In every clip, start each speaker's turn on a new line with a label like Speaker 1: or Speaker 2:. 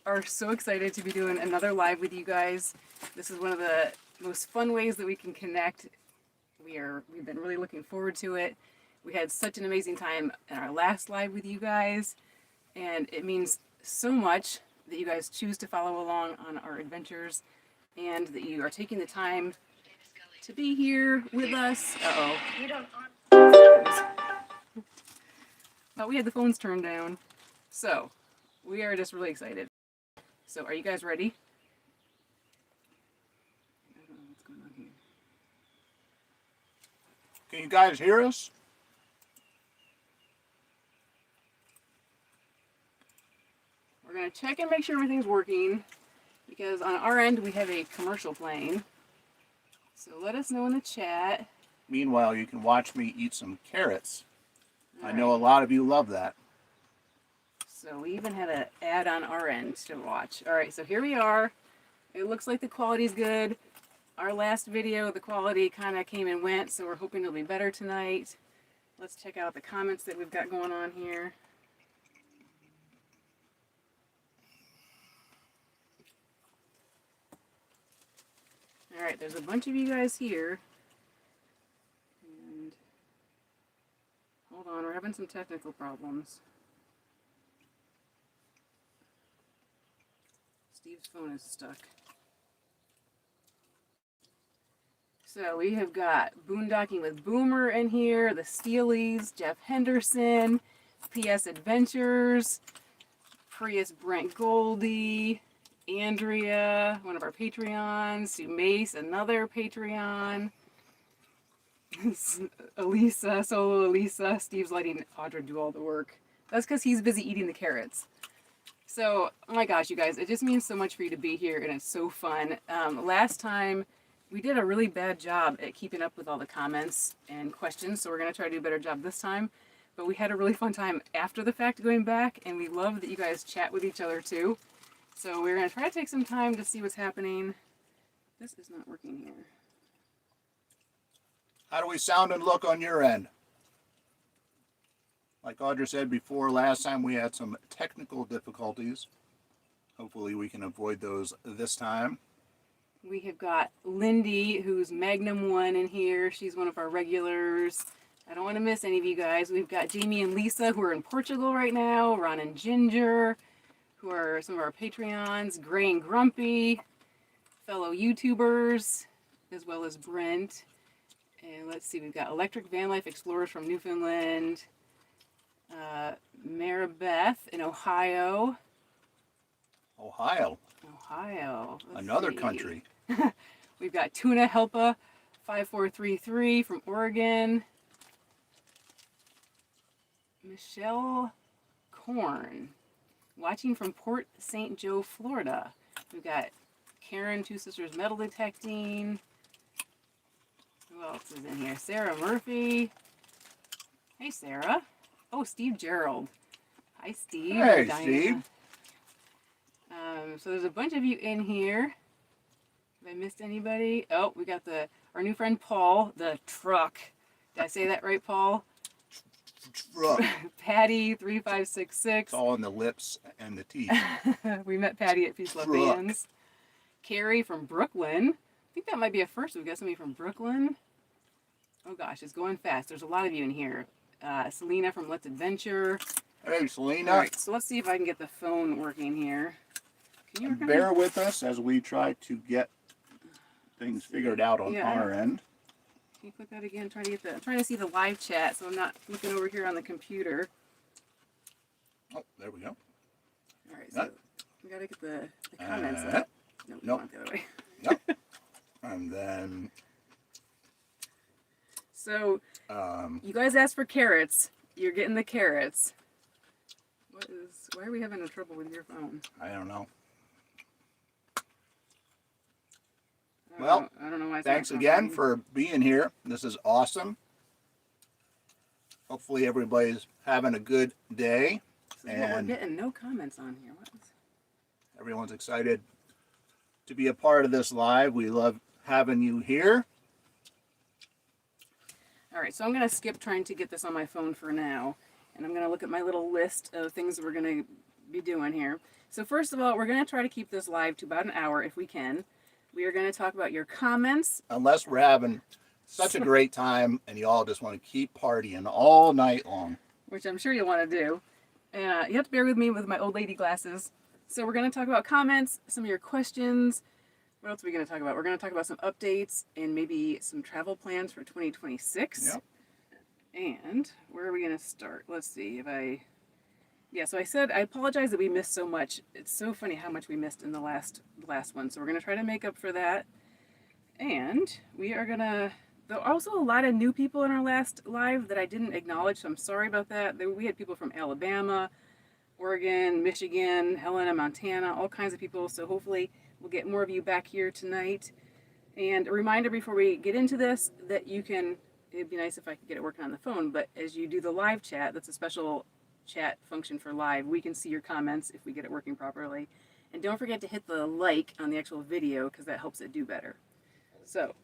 Speaker 1: are so excited to be doing another live with you guys. This is one of the most fun ways that we can connect. We've been really looking forward to it. We had such an amazing time in our last live with you guys, and it means so much that you guys choose to follow along on our adventures and that you are taking the time to be here with us. Uh-oh. Oh, we had the phones turned down. So, we are just really excited. So, are you guys ready? I don't know what's going on here.
Speaker 2: Can you guys hear us?
Speaker 1: We're going to check and make sure everything's working because on our end we have a commercial playing. So let us know in the chat.
Speaker 2: Meanwhile, you can watch me eat some carrots.
Speaker 1: All
Speaker 2: I know
Speaker 1: right.
Speaker 2: a lot of you love that.
Speaker 1: So we even had an ad on our end to watch. All right, so here we are. It looks like the quality's good. Our last video, the quality kind of came and went, so we're hoping it'll be better tonight. Let's check out the comments that we've got going on here. All right, there's a bunch of you guys here. And hold on, we're having some technical problems. Steve's phone is stuck. So we have got Boondocking with Boomer in here, the Steelies, Jeff Henderson, PS Adventures, Prius Brent Goldie, Andrea, one of our Patreons, Sue Mace, another Patreon, Elisa, Solo Elisa, Steve's letting Audra do all the work. That's because he's busy eating the carrots. So, oh my gosh, you guys, it just means so much for you to be here, and it's so fun. Last time, we did a really bad job at keeping up with all the comments and questions, so we're going to try to do a better job this time. But we had a really fun time after the fact going back, and we love that you guys chat with each other too. So we're going to try to take some time to see what's happening. This is not working here.
Speaker 2: How do we sound and look on your end? Like Audra said before, last time we had some technical difficulties. Hopefully we can avoid those this time.
Speaker 1: We have got Lindy, who's Magnum 1 in here. She's one of our regulars. I don't want to miss any of you guys. We've got Jamie and Lisa, who are in Portugal right now. Ron and Ginger, who are some of our Patreons. Gray and Grumpy, fellow YouTubers, as well as Brent. And let's see, we've got Electric Van Life Explorers from Newfoundland. Maribeth in Ohio.
Speaker 2: Ohio.
Speaker 1: Let's
Speaker 2: Another
Speaker 1: see.
Speaker 2: country.
Speaker 1: We've got Tuna Helpa 5433 from Oregon. Michelle Korn, watching from Port St. Joe, Florida. We've got Karen, Two Sisters Metal Detecting. Who else is in here? Sarah Murphy. Hey, Sarah. Oh, Steve Gerald. Hi, Steve.
Speaker 2: Hey,
Speaker 1: Diana.
Speaker 2: Steve.
Speaker 1: So there's a bunch of you in here. Have I missed anybody? Oh, we got our new friend Paul, the truck. Did I say that right, Paul?
Speaker 2: Truck.
Speaker 1: Patty 3566.
Speaker 2: It's all in the lips and the teeth.
Speaker 1: We met Patty at Peace Love Bands. Carrie from Brooklyn. I think that might be a first. We've got somebody from Brooklyn. Oh gosh, it's going fast. There's a lot of you in here. Selena from Let's Adventure.
Speaker 2: Hey, Selena.
Speaker 1: All right, so let's see if I can get the phone working here. Can you work on
Speaker 2: Bear
Speaker 1: that?
Speaker 2: with us as we try to get things figured out on our end.
Speaker 1: Can you click that again? I'm trying to see the live chat, so I'm not looking over here on the computer.
Speaker 2: Oh, there we go.
Speaker 1: All right, so we gotta get the comments up.
Speaker 2: Nope.
Speaker 1: Not the other way.
Speaker 2: Yep. And then.
Speaker 1: So, you guys asked for carrots. You're getting the carrots. Why are we having trouble with your phone?
Speaker 2: I don't know.
Speaker 1: I don't know why.
Speaker 2: Thanks again for being here. This is awesome. Hopefully everybody's having a good day.
Speaker 1: We're getting no comments on here.
Speaker 2: Everyone's excited to be a part of this live. We love having you here.
Speaker 1: All right, so I'm going to skip trying to get this on my phone for now. And I'm going to look at my little list of things we're going to be doing here. So first of all, we're going to try to keep this live to about an hour if we can. We are going to talk about your comments.
Speaker 2: Unless we're having such a great time and you all just want to keep partying all night long.
Speaker 1: Which I'm sure you'll want to do. You have to bear with me with my old lady glasses. So we're going to talk about comments, some of your questions. What else are we going to talk about? We're going to talk about some updates and maybe some travel plans for 2026.
Speaker 2: Yep.
Speaker 1: And where are we going to start? Let's see Yeah, so I said I apologize that we missed so much. It's so funny how much we missed in the last one. So we're going to try to make up for that. And we are going to... There are also a lot of new people in our last live that I didn't acknowledge, so I'm sorry about that. We had people from Alabama, Oregon, Michigan, Helena, Montana, all kinds of people. So hopefully we'll get more of you back here tonight. And a reminder before we get into this that you can, it'd be nice if I could get it working on the phone, but as you do the live chat, that's a special chat function for live, we can see your comments if we get it working properly. And don't forget to hit the like on the actual video because that helps it do better. So,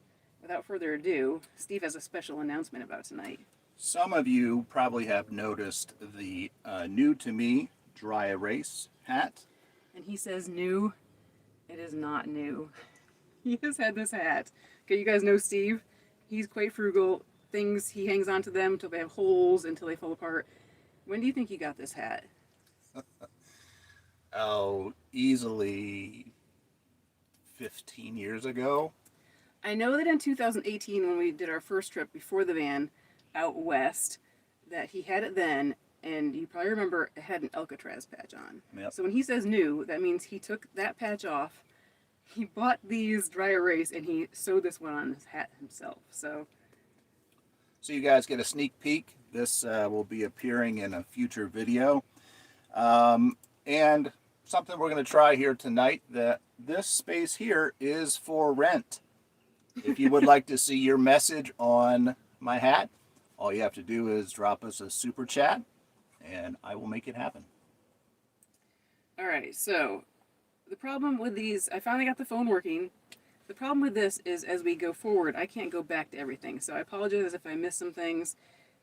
Speaker 1: without further ado, Steve has a special announcement about tonight.
Speaker 2: Some of you probably have noticed the new to me dry erase hat.
Speaker 1: And he says new. It is not new. He has had this hat. Okay, you guys know Steve. He's quite frugal. Things, he hangs on to them until they have holes, until they fall apart. When do you think you got this hat?
Speaker 2: Oh, easily 15 years ago.
Speaker 1: I know that in 2018, when we did our first trip before the van out west, that he had it then, and you probably remember it had an Alcatraz patch on.
Speaker 2: Yep.
Speaker 1: So when he says new, that means he took that patch off, he bought these dry erase, and he sewed this one on his hat himself. So
Speaker 2: you guys get a sneak peek. This will be appearing in a future video. And something we're going to try here tonight, that this space here is for rent. If you would like to see your message on my hat, all you have to do is drop us a super chat, and I will make it happen.
Speaker 1: all right, so the problem with these, I finally got the phone working. The problem with this is as we go forward, I can't go back to everything. So I apologize if I miss some things,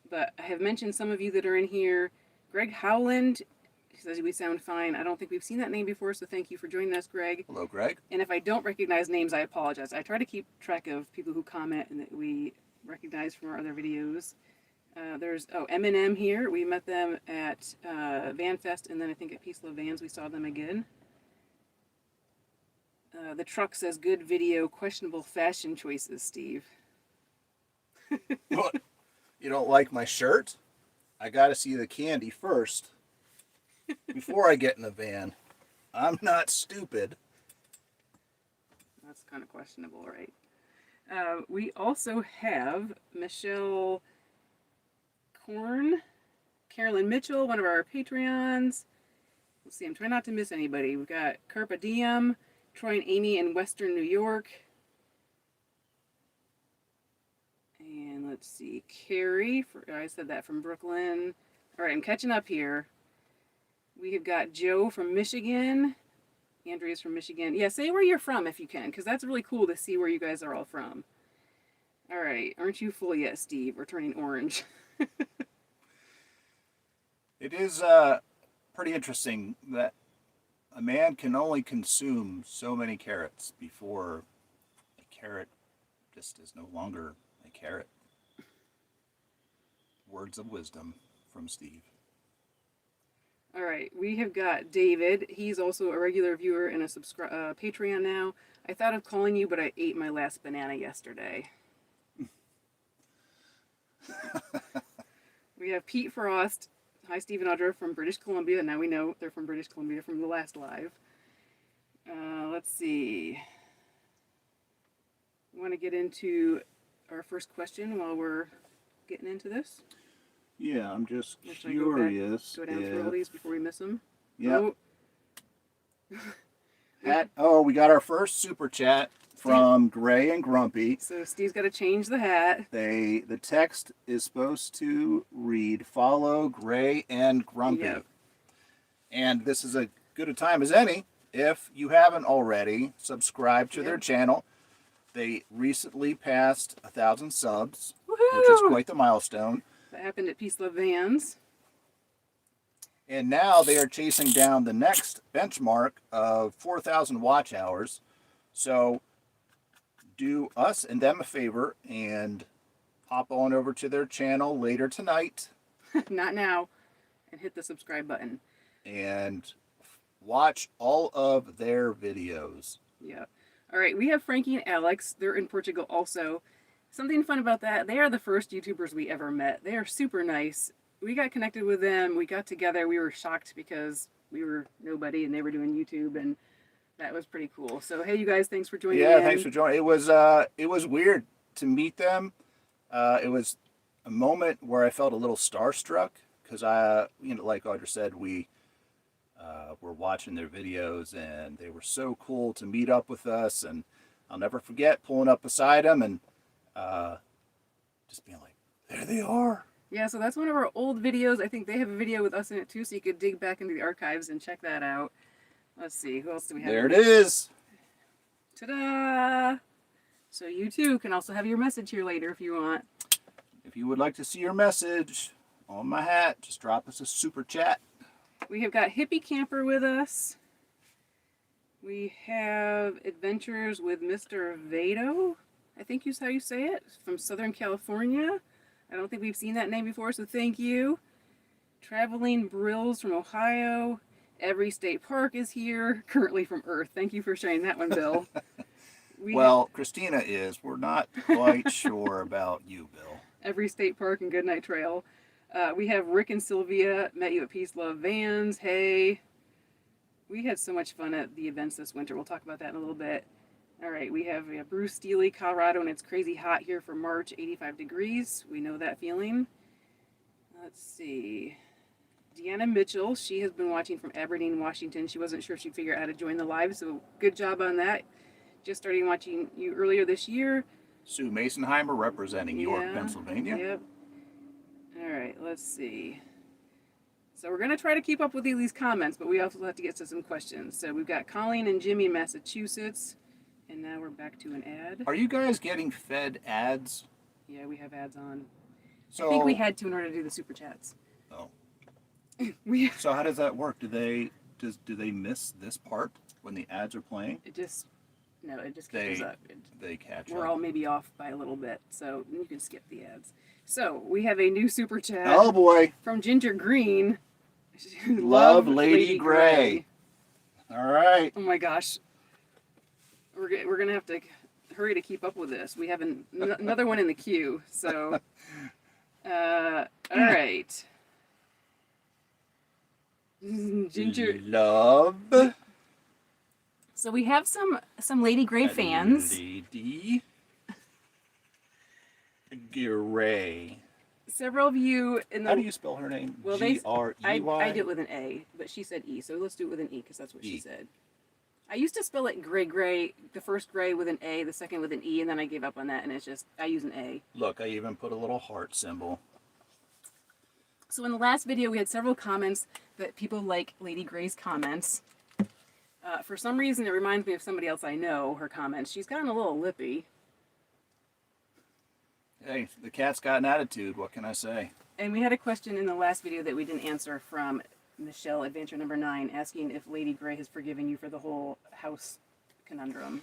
Speaker 1: but I have mentioned some of you that are in here. Greg Howland, he says we sound fine. I don't think we've seen that name before, so thank you for joining us, Greg.
Speaker 2: Hello, Greg.
Speaker 1: And if I don't recognize names, I apologize. I try to keep track of people who comment and that we recognize from our other videos. There's M&M here. We met them at Van Fest, and then I think at Peace Love Vans we saw them again. The truck says good video, questionable fashion choices, Steve.
Speaker 2: What? You don't like my shirt? I got to see the candy first before I get in the van. I'm not stupid.
Speaker 1: That's kind of questionable, right? We also have Michelle Korn, Carolyn Mitchell, one of our Patreons. Let's see, I'm trying not to miss anybody. We've got Carpa Diem, Troy and Amy in Western New York. And let's see, Carrie, I said that from Brooklyn. All right, I'm catching up here. We have got Joe from Michigan. Andrea's from Michigan. Yeah, say where you're from if you can, because that's really cool to see where you guys are all from. All right, aren't you full yet, Steve? We're turning orange.
Speaker 2: It is pretty interesting that a man can only consume so many carrots before a carrot just is no longer a carrot. Words of wisdom from Steve.
Speaker 1: All right, we have got David. He's also a regular viewer and a Patreon now. I thought of calling you, but I ate my last banana yesterday. We have Pete Frost. Hi, Steve and Audra from British Columbia. Now we know they're from British Columbia from the last live. Let's see. Want to get into our first question while we're getting into this?
Speaker 2: Yeah, I'm just
Speaker 1: Should
Speaker 2: curious.
Speaker 1: Go down through all these before we miss them.
Speaker 2: Yeah. We got our first super chat from Gray and Grumpy.
Speaker 1: So Steve's got to change the hat.
Speaker 2: The text is supposed to read, follow Gray and Grumpy.
Speaker 1: Yep.
Speaker 2: And this is as good a time as any. If you haven't already, subscribe to their channel. They recently passed 1,000 subs,
Speaker 1: Woohoo!
Speaker 2: which is quite the milestone.
Speaker 1: That happened at Peace Love Vans.
Speaker 2: And now they are chasing down the next benchmark of 4,000 watch hours. So do us and them a favor and hop on over to their channel later tonight
Speaker 1: Not now. And hit the subscribe button.
Speaker 2: and watch all of their videos.
Speaker 1: Yeah. All right, we have Frankie and Alex. They're in Portugal also. Something fun about that, they are the first YouTubers we ever met. They are super nice. We got connected with them. We got together. We were shocked because we were nobody and they were doing YouTube, and that was pretty cool. So hey, you guys, thanks for joining
Speaker 2: Yeah,
Speaker 1: in.
Speaker 2: thanks for joining. It was weird to meet them. It was a moment where I felt a little starstruck because like Audra said, we were watching their videos and they were so cool to meet up with us. And I'll never forget pulling up beside them and just being like, there they are.
Speaker 1: Yeah, so that's one of our old videos. I think they have a video with us in it too, so you could dig back into the archives and check that out. Let's see, who else do we have?
Speaker 2: There it is.
Speaker 1: Ta-da! So you too can also have your message here later if you want.
Speaker 2: If you would like to see your message on my hat, just drop us a super chat.
Speaker 1: We have got Hippie Camper with us. We have Adventures with Mr. Vado. I think is how you say it, from Southern California. I don't think we've seen that name before, so thank you. Traveling Brills from Ohio. Every State Park is here, currently from Earth. Thank you for sharing that one, Bill.
Speaker 2: Well, Christina is. We're not quite sure about you, Bill.
Speaker 1: Every State Park and Goodnight Trail. We have Rick and Sylvia, met you at Peace Love Vans. Hey. We had so much fun at the events this winter. We'll talk about that in a little bit. All right, we have Bruce Steely, Colorado, and it's crazy hot here for March, 85 degrees. We know that feeling. Let's see. Deanna Mitchell, she has been watching from Aberdeen, Washington. She wasn't sure she'd figure out how to join the live, so good job on that. Just starting watching you earlier this year.
Speaker 2: Sue Masonheimer representing York, Pennsylvania.
Speaker 1: Yep. All right, let's see. So we're going to try to keep up with these comments, but we also have to get to some questions. So we've got Colleen and Jimmy in Massachusetts. And now we're back to an ad.
Speaker 2: Are you guys getting fed ads?
Speaker 1: Yeah, we have ads on.
Speaker 2: So,
Speaker 1: I think we had to in order to do the super chats.
Speaker 2: Oh.
Speaker 1: So
Speaker 2: how does that work? Do they miss this part when the ads are playing?
Speaker 1: It just catches up.
Speaker 2: They catch up.
Speaker 1: We're all maybe off by a little bit, so you can skip the ads. So we have a new super chat.
Speaker 2: Oh boy!
Speaker 1: From Ginger Green.
Speaker 2: Love Lady Gray. All right.
Speaker 1: Oh my gosh. We're gonna have to hurry to keep up with this. We have another one in the queue. So, all right. Ginger
Speaker 2: Love.
Speaker 1: So we have some Lady Gray fans.
Speaker 2: Lady Gray.
Speaker 1: Several of you in the.
Speaker 2: How do you spell her name?
Speaker 1: Well,
Speaker 2: Grey.
Speaker 1: I did it with an A, but she said E, so let's do it with an E because that's what she said. I used to spell it gray, the first gray with an A, the second with an E, and then I gave up on that, and it's just, I use an A.
Speaker 2: Look, I even put a little heart symbol.
Speaker 1: So in the last video, we had several comments that people like Lady Gray's comments. For some reason, it reminds me of somebody else I know, her comments. She's gotten a little lippy.
Speaker 2: Hey, the cat's got an attitude. What can I say?
Speaker 1: And we had a question in the last video that we didn't answer from Michelle, Adventure number 9, asking if Lady Gray has forgiven you for the whole house conundrum.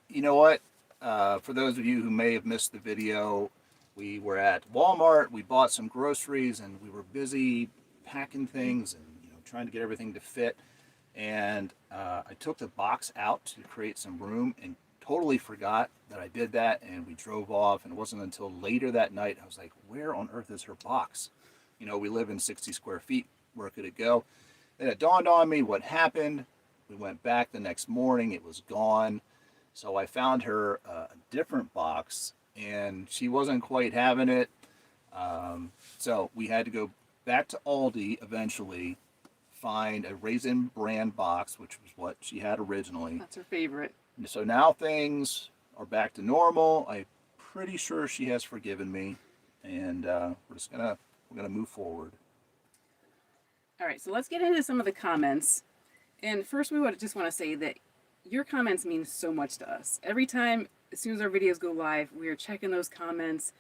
Speaker 2: You know what? For those of you who may have missed the video, we were at Walmart. We bought some groceries, and we were busy packing things and trying to get everything to fit. And I took the box out to create some room and totally forgot that I did that. And we drove off, and it wasn't until later that night I was like, "Where on earth is her box?" We live in 60 square feet. Where could it go? Then it dawned on me what happened. We went back the next morning. It was gone. So I found her a different box, and she wasn't quite having it. So we had to go back to Aldi eventually, find a Raisin brand box, which was what she had originally.
Speaker 1: That's her favorite.
Speaker 2: So now things are back to normal. I'm pretty sure she has forgiven me, and we're gonna move forward.
Speaker 1: All right, so let's get into some of the comments. And first, we just want to say that your comments mean so much to us. Every time, as soon as our videos go live, we are checking those comments.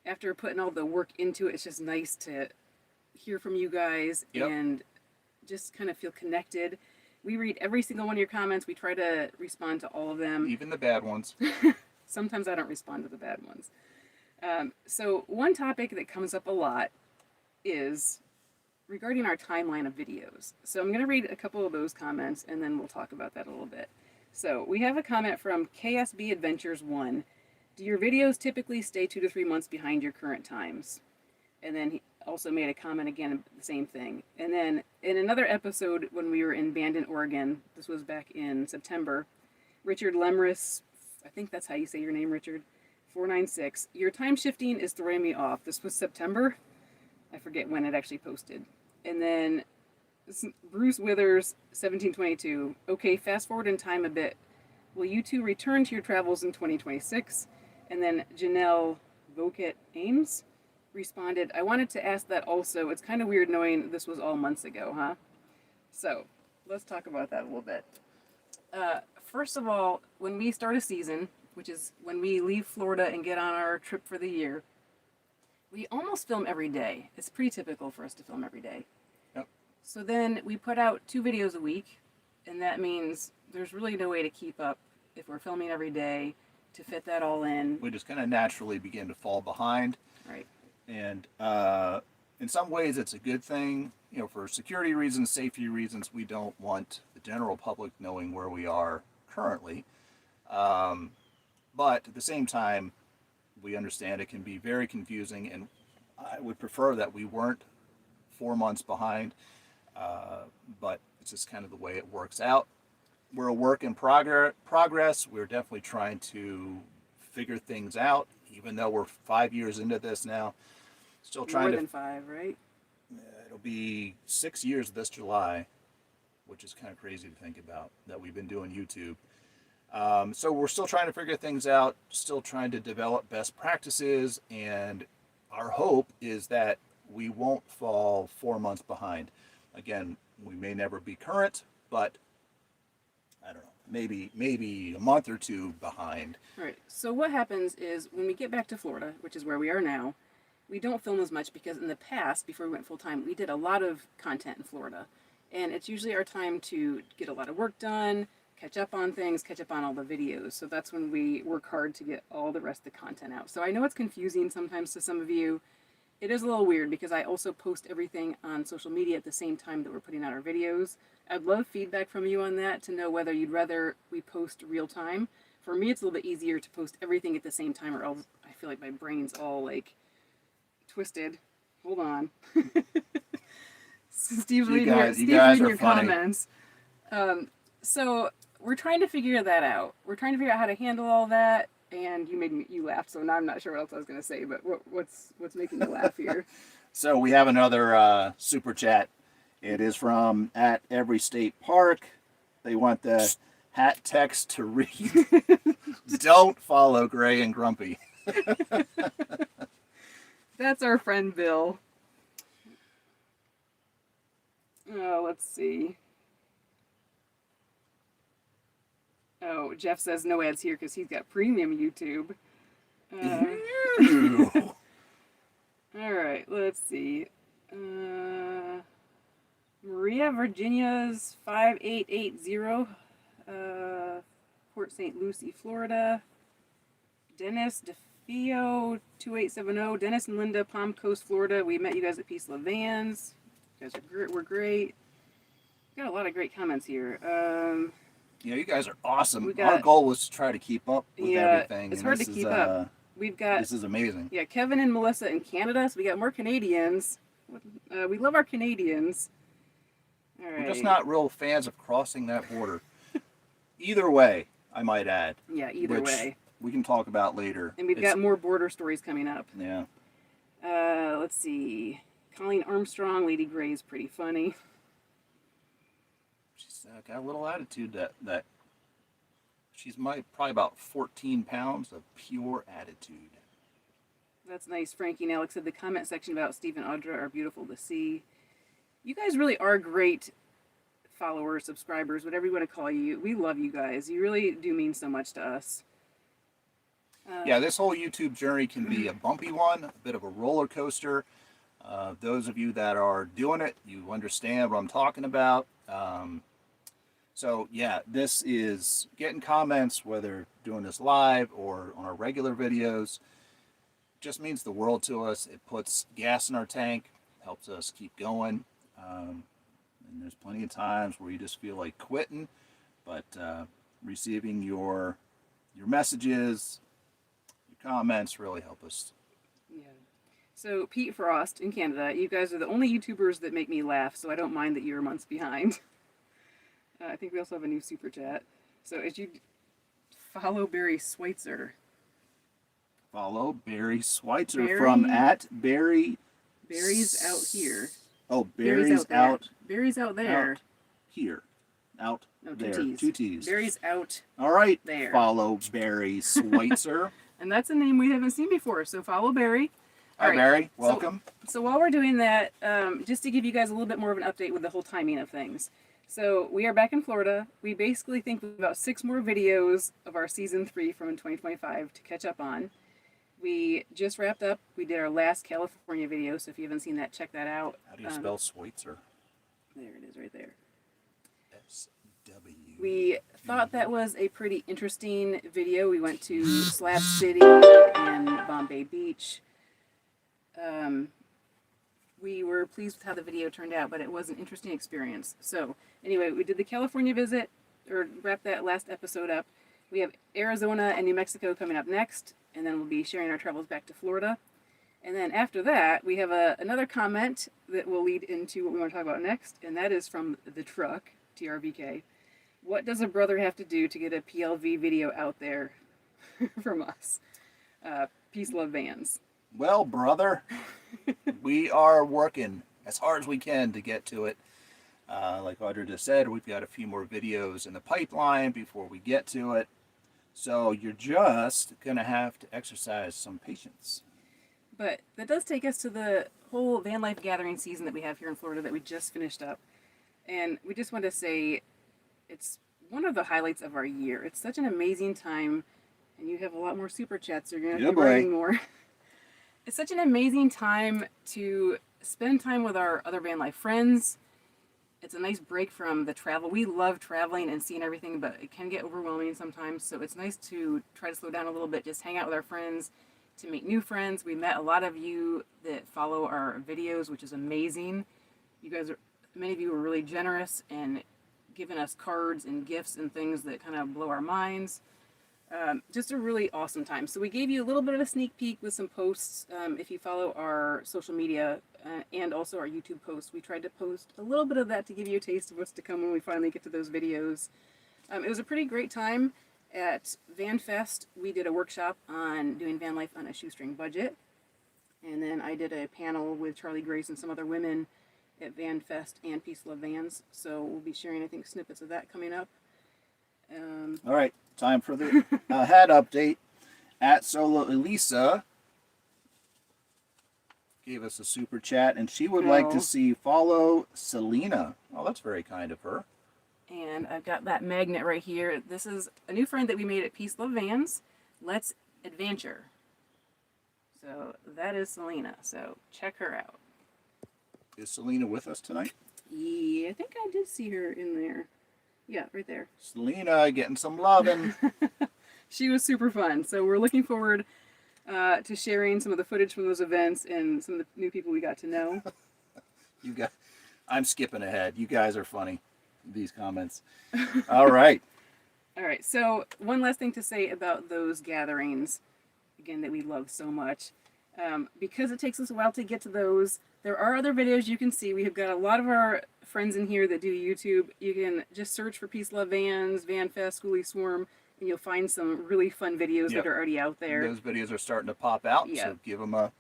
Speaker 1: After putting all the work into it, it's just nice to hear from you guys
Speaker 2: Yep.
Speaker 1: and just kind of feel connected. We read every single one of your comments. We try to respond to all of them.
Speaker 2: Even the bad ones.
Speaker 1: Sometimes I don't respond to the bad ones. So one topic that comes up a lot is regarding our timeline of videos. So I'm going to read a couple of those comments and then we'll talk about that a little bit. So we have a comment from KSB Adventures 1. Do your videos typically stay 2 to 3 months behind your current times? And then he also made a comment again, the same thing. And then in another episode when we were in Bandon, Oregon, this was back in September, Richard Lemris, I think that's how you say your name, Richard, 496. Your time shifting is throwing me off. This was September. I forget when it actually posted. And then Bruce Withers, 1722. Okay, fast forward in time a bit. Will you two return to your travels in 2026? And then Janelle Voket Ames responded, I wanted to ask that also. It's kind of weird knowing this was all months ago, huh? So let's talk about that a little bit. First of all, when we start a season, which is when we leave Florida and get on our trip for the year, we almost film every day. It's pretty typical for us to film every day.
Speaker 2: Yep.
Speaker 1: So then we put out 2 videos a week, and that means there's really no way to keep up if we're filming every day to fit that all in.
Speaker 2: We just kind of naturally begin to fall behind.
Speaker 1: Right.
Speaker 2: And in some ways, it's a good thing. You know, for security reasons, safety reasons, we don't want the general public knowing where we are currently. But at the same time, we understand it can be very confusing, and I would prefer that we weren't 4 months behind. But it's just kind of the way it works out. We're a work in progress. We're definitely trying to figure things out, even though we're 5 years into this now. Still trying
Speaker 1: More
Speaker 2: to.
Speaker 1: than 5, right?
Speaker 2: It'll be 6 years this July, which is kind of crazy to think about that we've been doing YouTube. So we're still trying to figure things out, still trying to develop best practices, and our hope is that we won't fall 4 months behind. Again, we may never be current, but I don't know, maybe a month or 2 behind.
Speaker 1: Right. So what happens is when we get back to Florida, which is where we are now, we don't film as much because in the past, before we went full time, we did a lot of content in Florida. And it's usually our time to get a lot of work done, catch up on things, catch up on all the videos. So that's when we work hard to get all the rest of the content out. So I know it's confusing sometimes to some of you. It is a little weird because I also post everything on social media at the same time that we're putting out our videos. I'd love feedback from you on that to know whether you'd rather we post real time. For me, it's a little bit easier to post everything at the same time, or else I feel like my brain's all like twisted. Hold on. Steve's reading your comments. So we're trying to figure that out. We're trying to figure out how to handle all that. And you laughed, so now I'm not sure what else I was going to say. But what's making you laugh here?
Speaker 2: So we have another super chat. It is from at Every State Park. They want the hat text to read. Don't follow Gray and Grumpy.
Speaker 1: That's our friend Bill. Oh, let's see. Oh, Jeff says no ads here because he's got premium YouTube. All right, let's see. Maria Virginia's 5880, Port St. Lucie, Florida. Dennis DeFeo 2870. Dennis and Linda, Palm Coast, Florida. We met you guys at Peace Love Vans. You guys were great. Got a lot of great comments here.
Speaker 2: Yeah, you guys are awesome. Our goal was to try to keep up with everything.
Speaker 1: It's hard to keep up.
Speaker 2: This is amazing.
Speaker 1: Yeah, Kevin and Melissa in Canada, so we got more Canadians. We love our Canadians. All right.
Speaker 2: We're just not real fans of crossing that border. Either way, I might add.
Speaker 1: Yeah, either way.
Speaker 2: We can talk about later.
Speaker 1: And we've got more border stories coming up.
Speaker 2: Yeah.
Speaker 1: Let's see. Colleen Armstrong, Lady Gray is pretty funny.
Speaker 2: She's got a little attitude that she's probably about 14 pounds of pure attitude.
Speaker 1: That's nice. Frankie and Alex said the comment section about Steve and Audra are beautiful to see. You guys really are great followers, subscribers, whatever you want to call you. We love you guys. You really do mean so much to us.
Speaker 2: Yeah, this whole YouTube journey can be a bumpy one, a bit of a roller coaster. Those of you that are doing it, you understand what I'm talking about. So yeah, this is getting comments, whether doing this live or on our regular videos, just means the world to us. It puts gas in our tank, helps us keep going. And there's plenty of times where you just feel like quitting, but receiving your messages, your comments really help us.
Speaker 1: Yeah. So Pete Frost in Canada, you guys are the only YouTubers that make me laugh, so I don't mind that you're months behind. I think we also have a new super chat. So as you follow Barry Schweitzer.
Speaker 2: Follow Barry Schweitzer
Speaker 1: Barry-
Speaker 2: from @Barry.
Speaker 1: Barry's out here.
Speaker 2: Oh, Barry's out
Speaker 1: Barry's out there.
Speaker 2: out here. Out
Speaker 1: No,
Speaker 2: there.
Speaker 1: two T's.
Speaker 2: Two T's.
Speaker 1: Barry's out
Speaker 2: All right.
Speaker 1: there.
Speaker 2: Follow Barry Schweitzer.
Speaker 1: And that's a name we haven't seen before, so follow Barry.
Speaker 2: Hi,
Speaker 1: All right.
Speaker 2: Barry. Welcome.
Speaker 1: So while we're doing that, just to give you guys a little bit more of an update with the whole timing of things. So we are back in Florida. We basically think we have about 6 more videos of our season 3 from 2025 to catch up on. We just wrapped up. We did our last California video, so if you haven't seen that, check that out.
Speaker 2: How do you spell Schweitzer?
Speaker 1: There it is right there.
Speaker 2: SW.
Speaker 1: We thought that was a pretty interesting video. We went to Slab City and Bombay Beach. We were pleased with how the video turned out, but it was an interesting experience. So anyway, we did the California visit, or wrapped that last episode up. We have Arizona and New Mexico coming up next, and then we'll be sharing our travels back to Florida. And then after that, we have another comment that will lead into what we want to talk about next, and that is from the truck, TRVK. What does a brother have to do to get a PLV video out there from us? Peace, love, Vans.
Speaker 2: Well, brother, we are working as hard as we can to get to it. Like Audrey just said, we've got a few more videos in the pipeline before we get to it. So you're just going to have to exercise some patience.
Speaker 1: But that does take us to the whole van life gathering season that we have here in Florida that we just finished up. And we just want to say it's one of the highlights of our year. It's such an amazing time, and you have a lot more super chats, so you're going to be writing more. It's such an amazing time to spend time with our other van life friends. It's a nice break from the travel. We love traveling and seeing everything, but it can get overwhelming sometimes. So it's nice to try to slow down a little bit, just hang out with our friends, to meet new friends. We met a lot of you that follow our videos, which is amazing. You guys are, many of you were really generous and giving us cards and gifts and things that kind of blow our minds. Just a really awesome time. So we gave you a little bit of a sneak peek with some posts. If you follow our social media and also our YouTube posts, we tried to post a little bit of that to give you a taste of what's to come when we finally get to those videos. It was a pretty great time at VanFest. We did a workshop on doing van life on a shoestring budget. And then I did a panel with Charlie Grace and some other women at VanFest and Peace Love Vans. So we'll be sharing, I think, snippets of that coming up.
Speaker 2: All right, time for the hat update. @Solo Elisa gave us a super chat, and she would like to see follow Selena. Oh, that's very kind of her.
Speaker 1: And I've got that magnet right here. This is a new friend that we made at Peace Love Vans. Let's Adventure. So that is Selena. So check her out.
Speaker 2: Is Selena with us tonight?
Speaker 1: Yeah, I think I did see her in there. Yeah, right there.
Speaker 2: Selena getting some loving.
Speaker 1: She was super fun. So we're looking forward to sharing some of the footage from those events and some of the new people we got to know.
Speaker 2: I'm skipping ahead. You guys are funny. These comments. All right.
Speaker 1: All right. So one last thing to say about those gatherings, again, that we love so much. Because it takes us a while to get to those, there are other videos you can see. We have got a lot of our friends in here that do YouTube. You can just search for Peace Love Vans, VanFest, Schoolie Swarm, and you'll find some really fun videos that are already out there.
Speaker 2: Those videos are starting to pop out, so give them a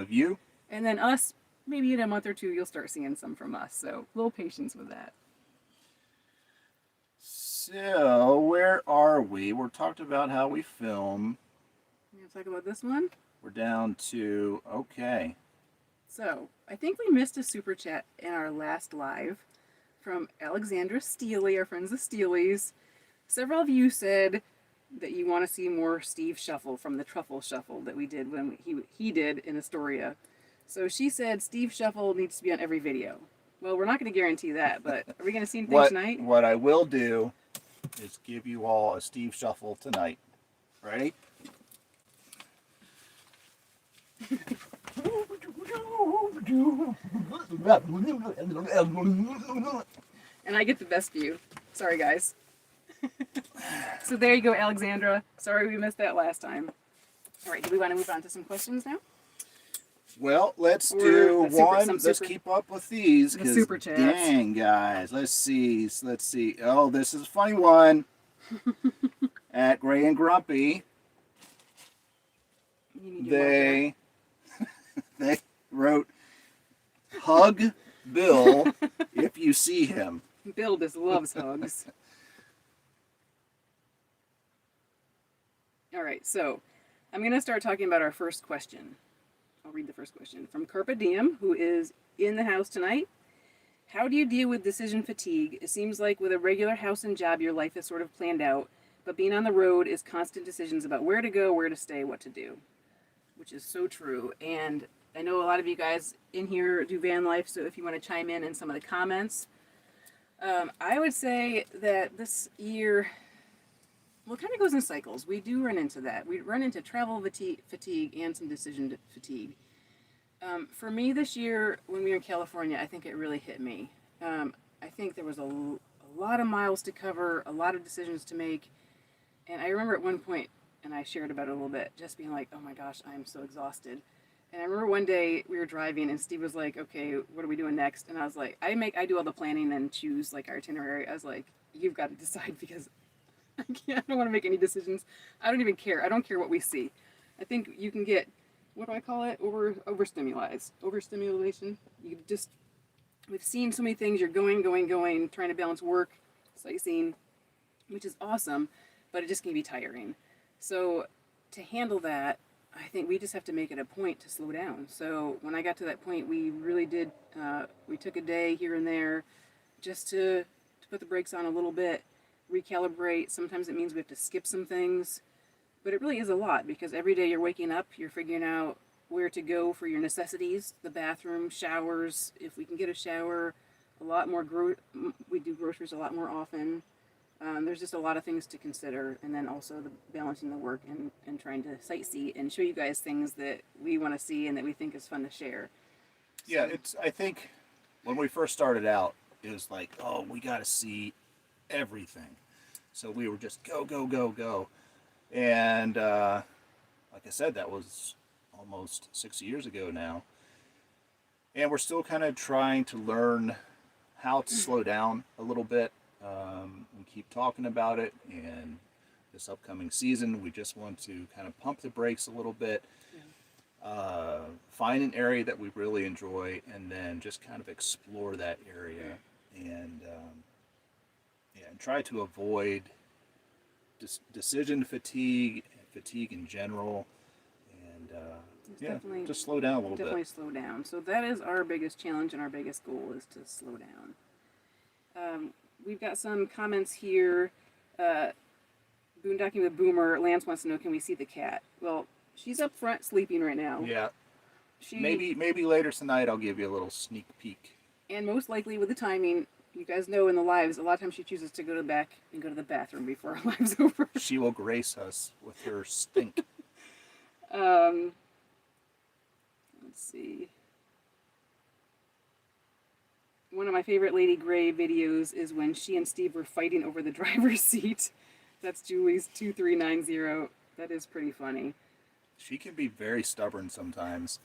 Speaker 2: view. And
Speaker 1: then us, maybe in a month or two, you'll start seeing some from us. So a little patience with that.
Speaker 2: So where are we? We're talking about how we film.
Speaker 1: You want to talk about this one?
Speaker 2: We're down to, okay.
Speaker 1: So, I think we missed a super chat in our last live from Alexandra Steely, our friends the Steelies. Several of you said that you want to see more Steve Shuffle from the Truffle Shuffle that we did when he did in Astoria. So she said Steve Shuffle needs to be on every video. Well, we're not going to guarantee that, but are we going to see anything tonight?
Speaker 2: What I will do is give you all a Steve Shuffle tonight. Ready?
Speaker 1: And I get the best view. Sorry, guys. So there you go, Alexandra. Sorry we missed that last time. All right, do we want to move on to some questions now?
Speaker 2: Well, let's
Speaker 1: Or
Speaker 2: do
Speaker 1: a super-
Speaker 2: one.
Speaker 1: some
Speaker 2: Let's
Speaker 1: super-
Speaker 2: keep up with these.
Speaker 1: The
Speaker 2: 'Cause
Speaker 1: super chats.
Speaker 2: dang, guys. Let's see. Let's see. Oh, this is a funny one. At Gray and Grumpy,
Speaker 1: You need your marker.
Speaker 2: they wrote, "Hug Bill if you see him."
Speaker 1: Bill just loves hugs. All right, so I'm going to start talking about our first question. I'll read the first question from Carpe Diem, who is in the house tonight. How do you deal with decision fatigue? It seems like with a regular house and job, your life is sort of planned out, but being on the road is constant decisions about where to go, where to stay, what to do, which is so true. And I know a lot of you guys in here do van life, so if you want to chime in some of the comments, I would say that this year, well, it kind of goes in cycles. We do run into that. We run into travel fatigue and some decision fatigue. For me this year, when we were in California, I think it really hit me. I think there was a lot of miles to cover, a lot of decisions to make. And I remember at one point, and I shared about it a little bit, just being like, oh my gosh, I'm so exhausted. And I remember one day we were driving and Steve was like, okay, what are we doing next? And I was like, I do all the planning and choose like our itinerary. I was like, you've got to decide because I don't want to make any decisions. I don't even care. I don't care what we see. I think you can get, what do I call it? Overstimulation. We've seen so many things. You're going, trying to balance work, sightseeing, which is awesome, but it just can be tiring. So to handle that, I think we just have to make it a point to slow down. So when I got to that point, we really did, we took a day here and there just to put the brakes on a little bit, recalibrate. Sometimes it means we have to skip some things, but it really is a lot because every day you're waking up, you're figuring out where to go for your necessities, the bathroom, showers, if we can get a shower, a lot more, we do groceries a lot more often. There's just a lot of things to consider, and then also the balancing the work and trying to sightsee and show you guys things that we want to see and that we think is fun to share.
Speaker 2: Yeah, I think when we first started out, it was like, oh, we got to see everything. So we were just go. And like I said, that was almost 6 years ago now. And we're still kind of trying to learn how to slow down a little bit. We keep talking about it, and this upcoming season, we just want to kind of pump the brakes a little bit, find an area that we really enjoy, and then just kind of explore that area, and and try to avoid decision fatigue in general, and just slow down a little bit.
Speaker 1: Definitely slow down. So that is our biggest challenge and our biggest goal is to slow down. We've got some comments here. Boondocking with Boomer. Lance wants to know, can we see the cat? Well, she's up front sleeping right now.
Speaker 2: Yeah. Maybe later tonight I'll give you a little sneak peek.
Speaker 1: And most likely with the timing, you guys know in the lives, a lot of times she chooses to go to the back and go to the bathroom before our live's over.
Speaker 2: She will grace us with her stink.
Speaker 1: Let's see. One of my favorite Lady Grey videos is when she and Steve were fighting over the driver's seat. That's Julie's 2390. That is pretty funny.
Speaker 2: She can be very stubborn sometimes.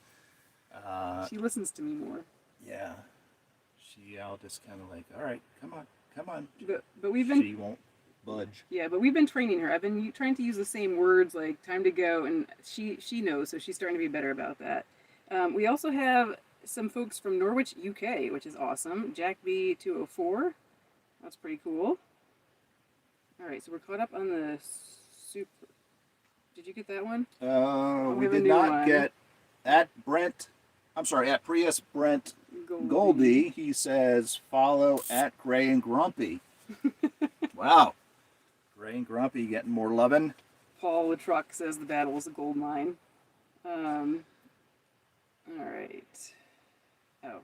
Speaker 1: She listens to me more.
Speaker 2: Yeah. I'll just kind of like, all right, come on.
Speaker 1: But we've been.
Speaker 2: She won't budge.
Speaker 1: Yeah, but we've been training her. I've been trying to use the same words like time to go, and she knows, so she's starting to be better about that. We also have some folks from Norwich, UK, which is awesome. Jack B204. That's pretty cool. All right, so we're caught up on the super. Did you get that one?
Speaker 2: We did not get at Prius Brent Goldie. He says follow at Gray and Grumpy. Wow. Gray and Grumpy getting more loving.
Speaker 1: Paul the Truck says the battle is a gold mine. All right. Oh,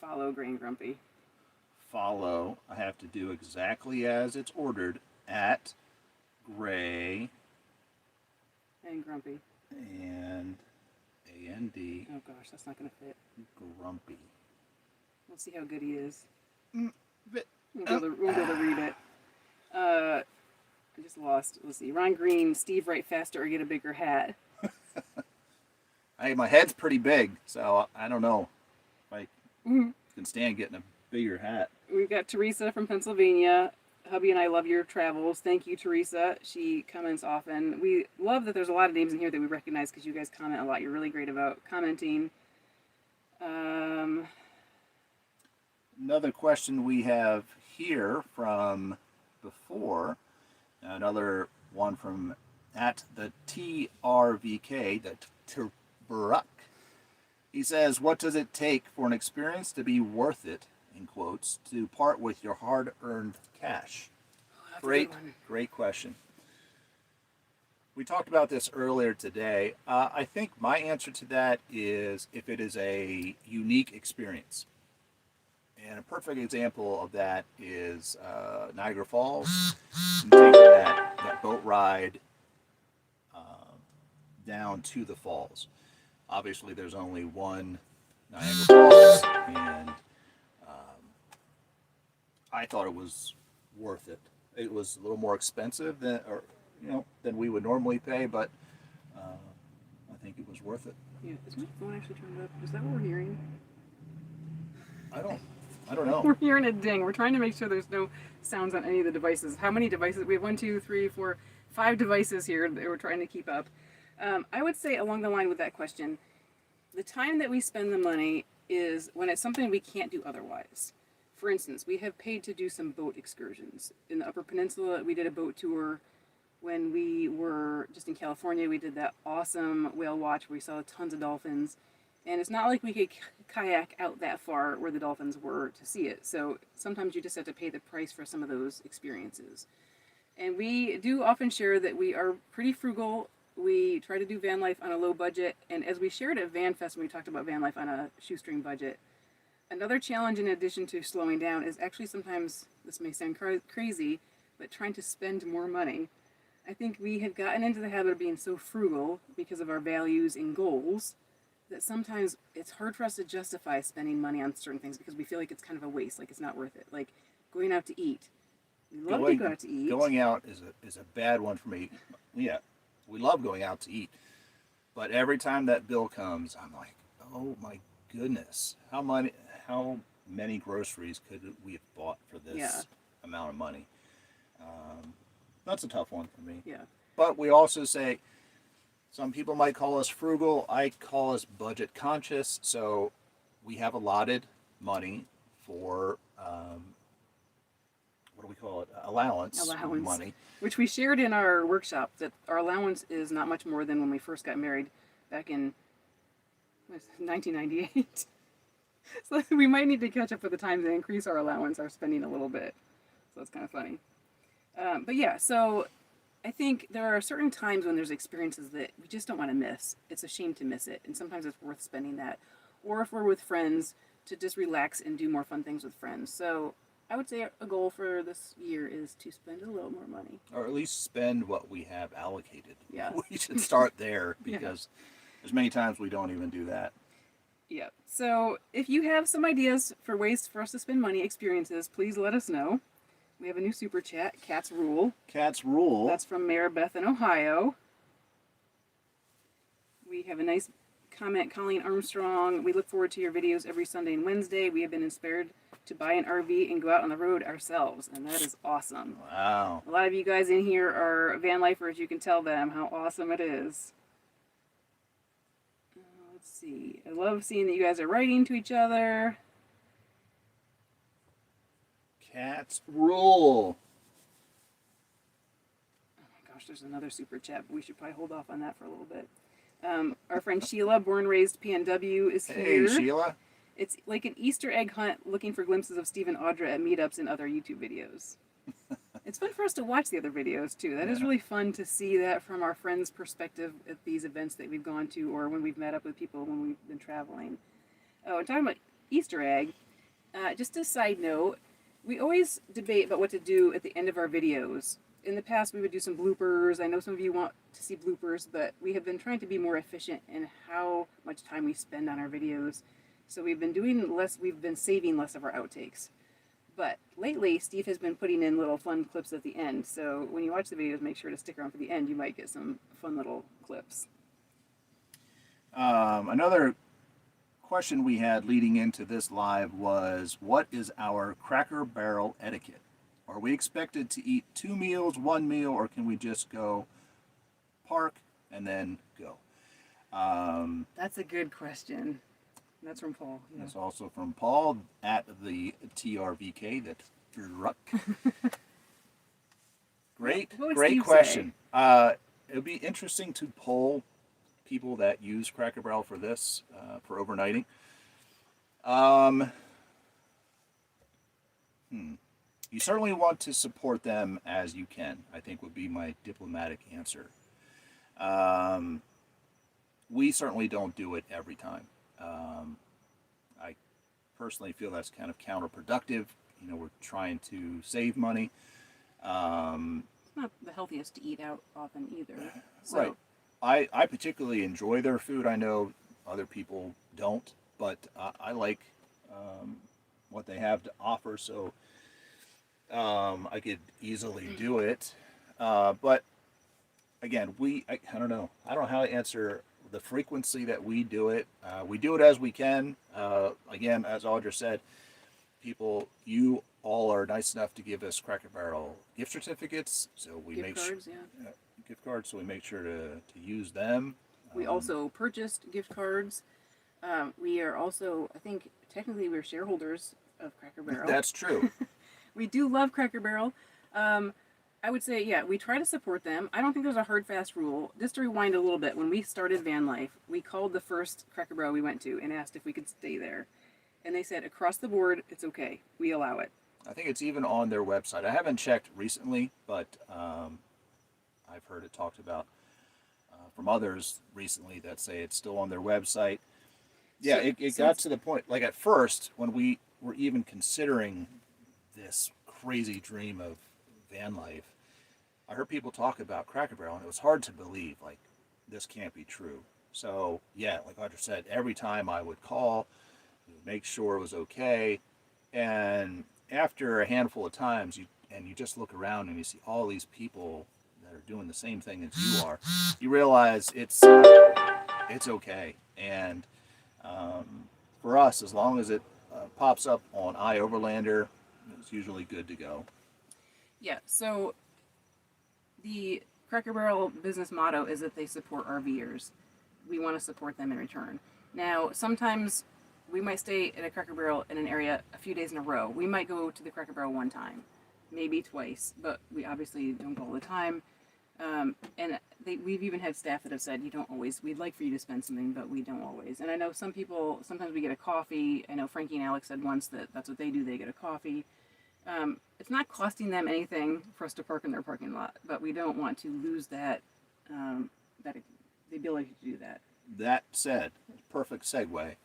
Speaker 1: follow Grain Grumpy.
Speaker 2: Follow. I have to do exactly as it's ordered at Gray
Speaker 1: And Grumpy.
Speaker 2: and AND
Speaker 1: Oh gosh, that's not gonna fit.
Speaker 2: Grumpy.
Speaker 1: We'll see how good he is.
Speaker 2: But,
Speaker 1: We'll be able to read it. I just lost. Let's see. Ron Green, Steve, write faster or get a bigger hat.
Speaker 2: my head's pretty big, so I don't know if I
Speaker 1: Mhm.
Speaker 2: can stand getting a bigger hat.
Speaker 1: We've got Teresa from Pennsylvania. Hubby and I love your travels. Thank you, Teresa. She comments often. We love that there's a lot of names in here that we recognize because you guys comment a lot. You're really great about commenting.
Speaker 2: Another question we have here from before, another one from at the TRVK, the Trbruck. He says, what does it take for an experience to be worth it, in quotes, to part with your hard-earned cash?
Speaker 1: That's
Speaker 2: Great question. We talked about this earlier today. I think my answer to that is if it is a unique experience. And a perfect example of that is Niagara Falls. And taking that boat ride down to the falls. Obviously, there's only one Niagara Falls, and I thought it was worth it. It was a little more expensive than we would normally pay, but I think it was worth it.
Speaker 1: Yeah, is my phone actually turned up? Is that what we're hearing?
Speaker 2: I don't know.
Speaker 1: We're hearing a ding. We're trying to make sure there's no sounds on any of the devices. How many devices? We have 1, 2, 3, 4, 5 devices here that we're trying to keep up. I would say along the line with that question, the time that we spend the money is when it's something we can't do otherwise. For instance, we have paid to do some boat excursions. In the Upper Peninsula, we did a boat tour. When we were just in California, we did that awesome whale watch where we saw tons of dolphins. And it's not like we could kayak out that far where the dolphins were to see it. So sometimes you just have to pay the price for some of those experiences. And we do often share that we are pretty frugal. We try to do van life on a low budget. And as we shared at Van Fest when we talked about van life on a shoestring budget, another challenge in addition to slowing down is actually sometimes, this may sound crazy, but trying to spend more money. I think we have gotten into the habit of being so frugal because of our values and goals that sometimes it's hard for us to justify spending money on certain things because we feel like it's kind of a waste, like it's not worth it. Like going out to eat. We love to go out to eat.
Speaker 2: Going out is a bad one for me. Yeah, we love going out to eat. But every time that bill comes, I'm like, oh my goodness, how many groceries could we have bought for this amount of money? That's a tough one for me.
Speaker 1: Yeah.
Speaker 2: But we also say, some people might call us frugal. I call us budget conscious. So we have allotted money for, what do we call it? Allowance money.
Speaker 1: Which we shared in our workshop, that our allowance is not much more than when we first got married back in 1998. So we might need to catch up with the times and increase our allowance, our spending a little bit. So it's kind of funny. But yeah, so I think there are certain times when there's experiences that we just don't want to miss. It's a shame to miss it, and sometimes it's worth spending that. Or if we're with friends, to just relax and do more fun things with friends. So I would say a goal for this year is to spend a little more money.
Speaker 2: Or at least spend what we have allocated.
Speaker 1: Yeah.
Speaker 2: We should start there because there's many times we don't even do that.
Speaker 1: Yeah. So if you have some ideas for ways for us to spend money, experiences, please let us know. We have a new super chat, Cats Rule.
Speaker 2: Cats Rule.
Speaker 1: That's from Mayor Beth in Ohio. We have a nice comment, Colleen Armstrong. We look forward to your videos every Sunday and Wednesday. We have been inspired to buy an RV and go out on the road ourselves, and that is awesome.
Speaker 2: Wow.
Speaker 1: A lot of you guys in here are van lifers. You can tell them how awesome it is. Let's see. I love seeing that you guys are writing to each other.
Speaker 2: Cats Rule.
Speaker 1: Oh my gosh, there's another super chat, but we should probably hold off on that for a little bit. Our friend Sheila, born raised PNW, is here.
Speaker 2: Hey, Sheila.
Speaker 1: It's like an Easter egg hunt looking for glimpses of Steve and Audra at meetups and other YouTube videos. It's fun for us to watch the other videos too. That is
Speaker 2: Yeah.
Speaker 1: really fun to see that from our friends' perspective at these events that we've gone to or when we've met up with people when we've been traveling. Oh, and talking about Easter egg, just a side note, we always debate about what to do at the end of our videos. In the past, we would do some bloopers. I know some of you want to see bloopers, but we have been trying to be more efficient in how much time we spend on our videos. So we've been doing less, we've been saving less of our outtakes. But lately, Steve has been putting in little fun clips at the end. So when you watch the videos, make sure to stick around for the end. You might get some fun little clips.
Speaker 2: Another question we had leading into this live was, what is our Cracker Barrel etiquette? Are we expected to eat 2 meals, 1 meal, or can we just go park and then go?
Speaker 1: That's a good question. That's from Paul. Yeah.
Speaker 2: That's also from Paul at the TRVK. That's truck. Great
Speaker 1: What would
Speaker 2: great
Speaker 1: Steve
Speaker 2: question. It would be interesting to poll people that use Cracker Barrel for this, for overnighting. You certainly want to support them as you can, I think would be my diplomatic answer. We certainly don't do it every time. I personally feel that's kind of counterproductive. You know, we're trying to save money.
Speaker 1: It's not the healthiest to eat out often either. So,
Speaker 2: Right. I particularly enjoy their food. I know other people don't, but I like what they have to offer, so I could easily do it. But again, I don't know. I don't know how to answer the frequency that we do it. We do it as we can. Again, as Audra said, you all are nice enough to give us Cracker Barrel gift certificates, so we
Speaker 1: gift
Speaker 2: make
Speaker 1: cards, yeah.
Speaker 2: gift cards, so we make sure to use them.
Speaker 1: We also purchased gift cards. We are also, I think, technically we're shareholders of Cracker Barrel.
Speaker 2: That's true.
Speaker 1: We do love Cracker Barrel. I would say, yeah, we try to support them. I don't think there's a hard, fast rule. Just to rewind a little bit, when we started Van Life, we called the first Cracker Barrel we went to and asked if we could stay there. And they said, across the board, it's okay. We allow it.
Speaker 2: I think it's even on their website. I haven't checked recently, but I've heard it talked about from others recently that say it's still on their website. Yeah, it got to the point, like at first, when we were even considering this crazy dream of van life, I heard people talk about Cracker Barrel, and it was hard to believe, like, this can't be true. So, yeah, like Audra said, every time I would call, make sure it was okay, and after a handful of times, you just look around and you see all these people that are doing the same thing as you are, you realize it's okay. And for us, as long as it pops up on iOverlander, it's usually good to go.
Speaker 1: Yeah, so the Cracker Barrel business motto is that they support RVers. We want to support them in return. Now, sometimes we might stay at a Cracker Barrel in an area a few days in a row. We might go to the Cracker Barrel one time, maybe twice, but we obviously don't go all the time. And we've even had staff that have said, you don't always, we'd like for you to spend something, but we don't always. And I know some people, sometimes we get a coffee. I know Frankie and Alex said once that that's what they do, they get a coffee. It's not costing them anything for us to park in their parking lot, but we don't want to lose that, the ability to do that.
Speaker 2: That said, perfect segue.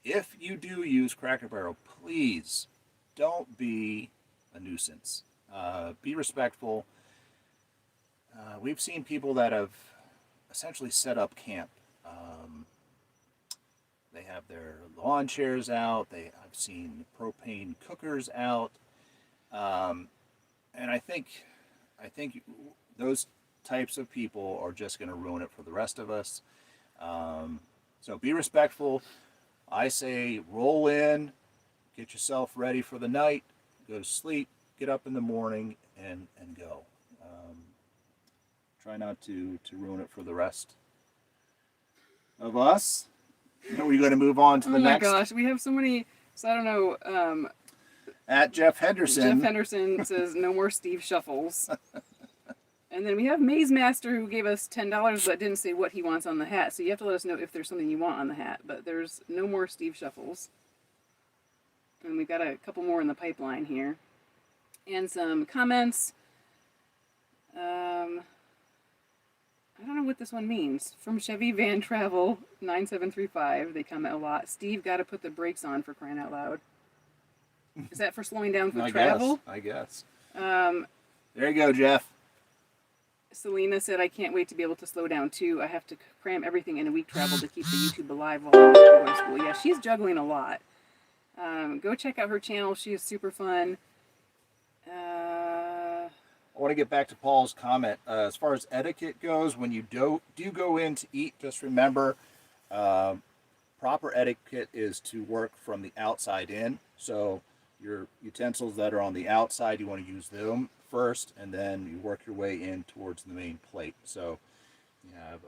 Speaker 2: If you do use Cracker Barrel, please don't be a nuisance. Be respectful. We've seen people that have essentially set up camp. They have their lawn chairs out. I've seen propane cookers out. And I think those types of people are just going to ruin it for the rest of us. So be respectful. I say roll in, get yourself ready for the night, go to sleep, get up in the morning, and go. Try not to ruin it for the rest of us. Are we going to move on to the next?
Speaker 1: Oh my gosh, we have so many. So I don't know.
Speaker 2: At Jeff Henderson.
Speaker 1: Jeff Henderson says no more Steve Shuffles. And then we have Maze Master who gave us $10 but didn't say what he wants on the hat. So you have to let us know if there's something you want on the hat. But there's no more Steve Shuffles. And we've got a couple more in the pipeline here. And some comments I don't know what this one means. From Chevy Van Travel 9735, they comment a lot. Steve, got to put the brakes on for crying out loud. Is that for slowing down for travel?
Speaker 2: I guess.
Speaker 1: Um,
Speaker 2: There you go, Jeff.
Speaker 1: Selena said, I can't wait to be able to slow down too. I have to cram everything in a week travel to keep the YouTube alive while I'm going to school. Yeah, she's juggling a lot. Go check out her channel. She is super fun.
Speaker 2: I want to get back to Paul's comment. As far as etiquette goes, when you do go in to eat, just remember proper etiquette is to work from the outside in. So your utensils that are on the outside, you want to use them first, and then you work your way in towards the main plate. So you have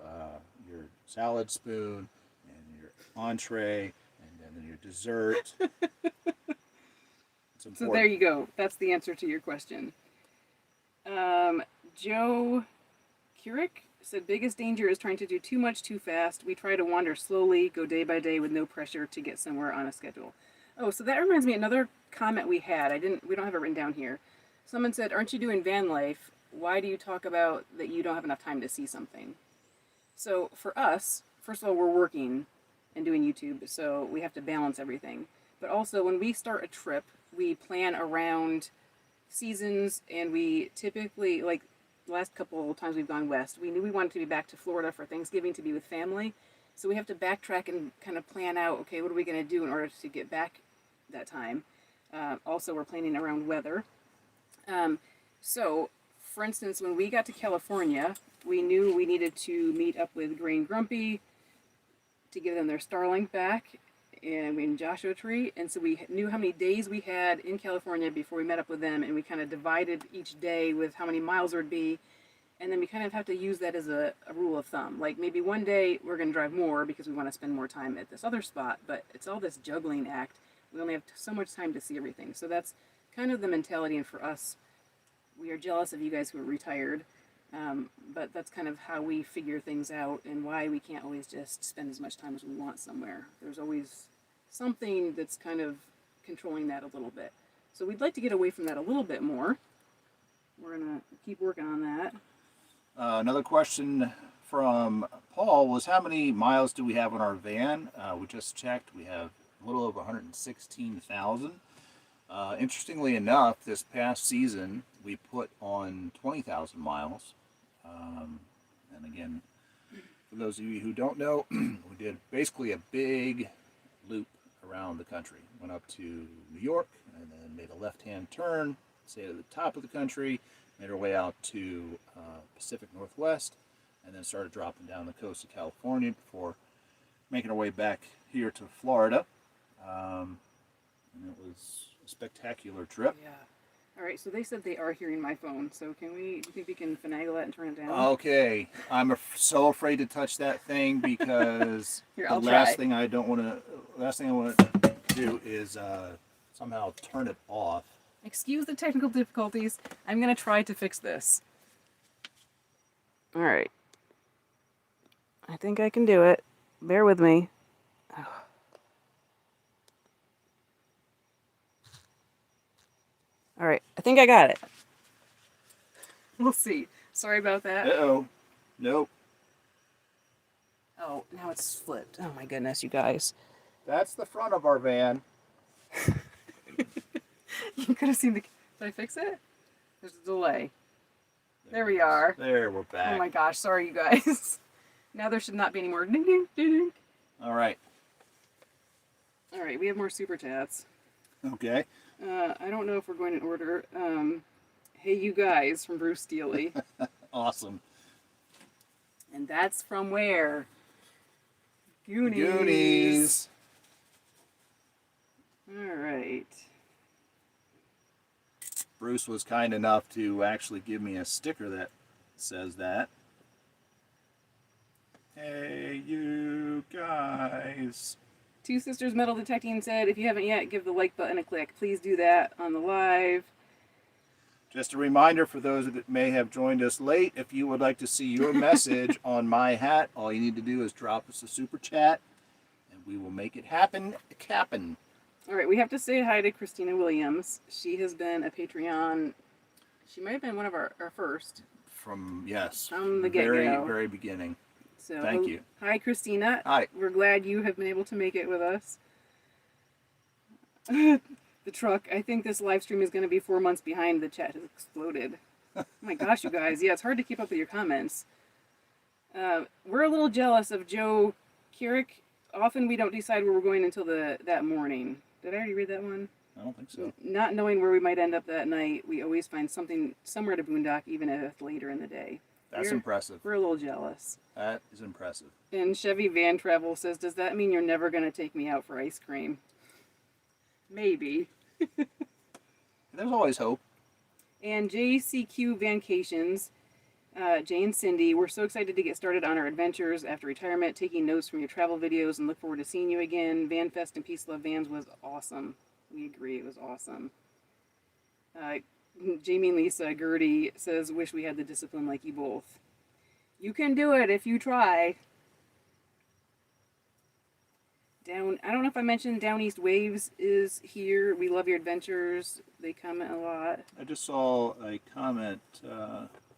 Speaker 2: your salad spoon and your entree, and then your dessert.
Speaker 1: So there you go. That's the answer to your question. Joe Keurig said, biggest danger is trying to do too much too fast. We try to wander slowly, go day by day with no pressure to get somewhere on a schedule. Oh, so that reminds me of another comment we had. We don't have it written down here. Someone said, aren't you doing van life? Why do you talk about that you don't have enough time to see something? So for us, first of all, we're working and doing YouTube, so we have to balance everything. But also, when we start a trip, we plan around seasons, and we typically, like the last couple of times we've gone west, we knew we wanted to be back to Florida for Thanksgiving to be with family. So we have to backtrack and kind of plan out, okay, what are we going to do in order to get back that time? Also, we're planning around weather. So, for instance, when we got to California, we knew we needed to meet up with Gray and Grumpy to give them their Starlink back, and in Joshua Tree, and so we knew how many days we had in California before we met up with them, and we kind of divided each day with how many miles there would be, and then we kind of have to use that as a rule of thumb. Like maybe one day we're going to drive more because we want to spend more time at this other spot, but it's all this juggling act. We only have so much time to see everything. So that's kind of the mentality, and for us, we are jealous of you guys who are retired, but that's kind of how we figure things out and why we can't always just spend as much time as we want somewhere. There's always something that's kind of controlling that a little bit. So we'd like to get away from that a little bit more. We're going to keep working on that.
Speaker 2: Another question from Paul was, how many miles do we have on our van? We just checked. We have a little over 116,000. Interestingly enough, this past season, we put on 20,000 miles. And again, for those of you who don't know, we did basically a big loop around the country. Went up to New York and then made a left-hand turn, stayed at the top of the country, made our way out to Pacific Northwest, and then started dropping down the coast of California before making our way back here to Florida. And it was a spectacular trip.
Speaker 1: Yeah. All right, so they said they are hearing my phone, so do you think we can finagle that and turn it down?
Speaker 2: Okay, I'm so afraid to touch that thing because
Speaker 1: Here,
Speaker 2: the last thing I want to do is somehow turn it off.
Speaker 1: Excuse the technical difficulties. I'm going to try to fix this. All right. I think I can do it. Bear with me. Oh. All right, I think I got it. We'll see. Sorry about that.
Speaker 2: Uh-oh. Nope.
Speaker 1: Oh, now it's flipped. Oh my goodness, you guys.
Speaker 2: That's the front of our van.
Speaker 1: You could have seen the... Did I fix it? There's a delay. There we are.
Speaker 2: There, we're back.
Speaker 1: Oh my gosh, sorry you guys. Now there should not be any more ding ding ding ding.
Speaker 2: All right.
Speaker 1: All right, we have more super chats.
Speaker 2: Okay.
Speaker 1: I don't know if we're going in order. Hey, you guys, from Bruce Steely.
Speaker 2: Awesome.
Speaker 1: And that's from where? Goonies.
Speaker 2: Goonies.
Speaker 1: All right.
Speaker 2: Bruce was kind enough to actually give me a sticker that says that. Hey, you guys.
Speaker 1: Two Sisters Metal Detecting said, if you haven't yet, give the like button a click. Please do that on the live.
Speaker 2: Just a reminder for those that may have joined us late, if you would like to see your message on my hat, all you need to do is drop us a super chat, and we will make it happen. Cappin'.
Speaker 1: All right, we have to say hi to Christina Williams. She has been a Patreon. She might have been one of our first.
Speaker 2: from
Speaker 1: the
Speaker 2: very,
Speaker 1: get-go.
Speaker 2: very beginning.
Speaker 1: So
Speaker 2: Thank you.
Speaker 1: Hi, Christina.
Speaker 2: Hi.
Speaker 1: We're glad you have been able to make it with us. The truck. I think this live stream is going to be 4 months behind. The chat has exploded. Oh my gosh, you guys. Yeah, it's hard to keep up with your comments. We're a little jealous of Joe Kierick. Often we don't decide where we're going until that morning. Did I already read that one?
Speaker 2: I don't think so.
Speaker 1: Not knowing where we might end up that night, we always find something somewhere to boondock, even if it's later in the day.
Speaker 2: That's impressive.
Speaker 1: We're a little jealous.
Speaker 2: That is impressive.
Speaker 1: And Chevy Van Travel says, does that mean you're never going to take me out for ice cream? Maybe.
Speaker 2: There's always hope.
Speaker 1: And JCQ Vacations, Jay and Cindy, we're so excited to get started on our adventures after retirement, taking notes from your travel videos and look forward to seeing you again. VanFest and Peace Love Vans was awesome. We agree, it was awesome. Jamie and Lisa Gertie says, wish we had the discipline like you both. You can do it if you try. I don't know if I mentioned Down East Waves is here. We love your adventures. They comment a lot.
Speaker 2: I just saw a comment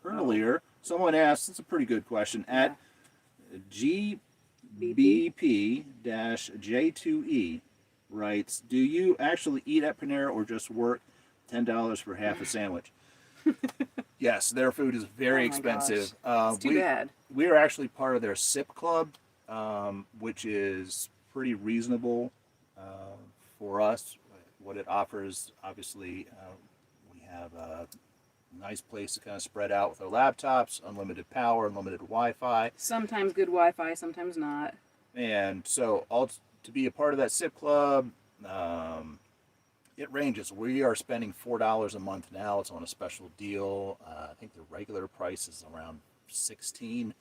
Speaker 2: earlier. Someone asked, it's a pretty good question, at GBP-J2E writes, do you actually eat at Panera or just work $10 for half a sandwich? Yes, their food is very expensive.
Speaker 1: It's too bad.
Speaker 2: We are actually part of their SIP club, which is pretty reasonable for us. What it offers, obviously, we have a nice place to kind of spread out with our laptops, unlimited power, unlimited Wi-Fi.
Speaker 1: Sometimes good Wi-Fi, sometimes not.
Speaker 2: And so, to be a part of that SIP club, it ranges. We are spending $4 a month now. It's on a special deal. I think the regular price is around $16.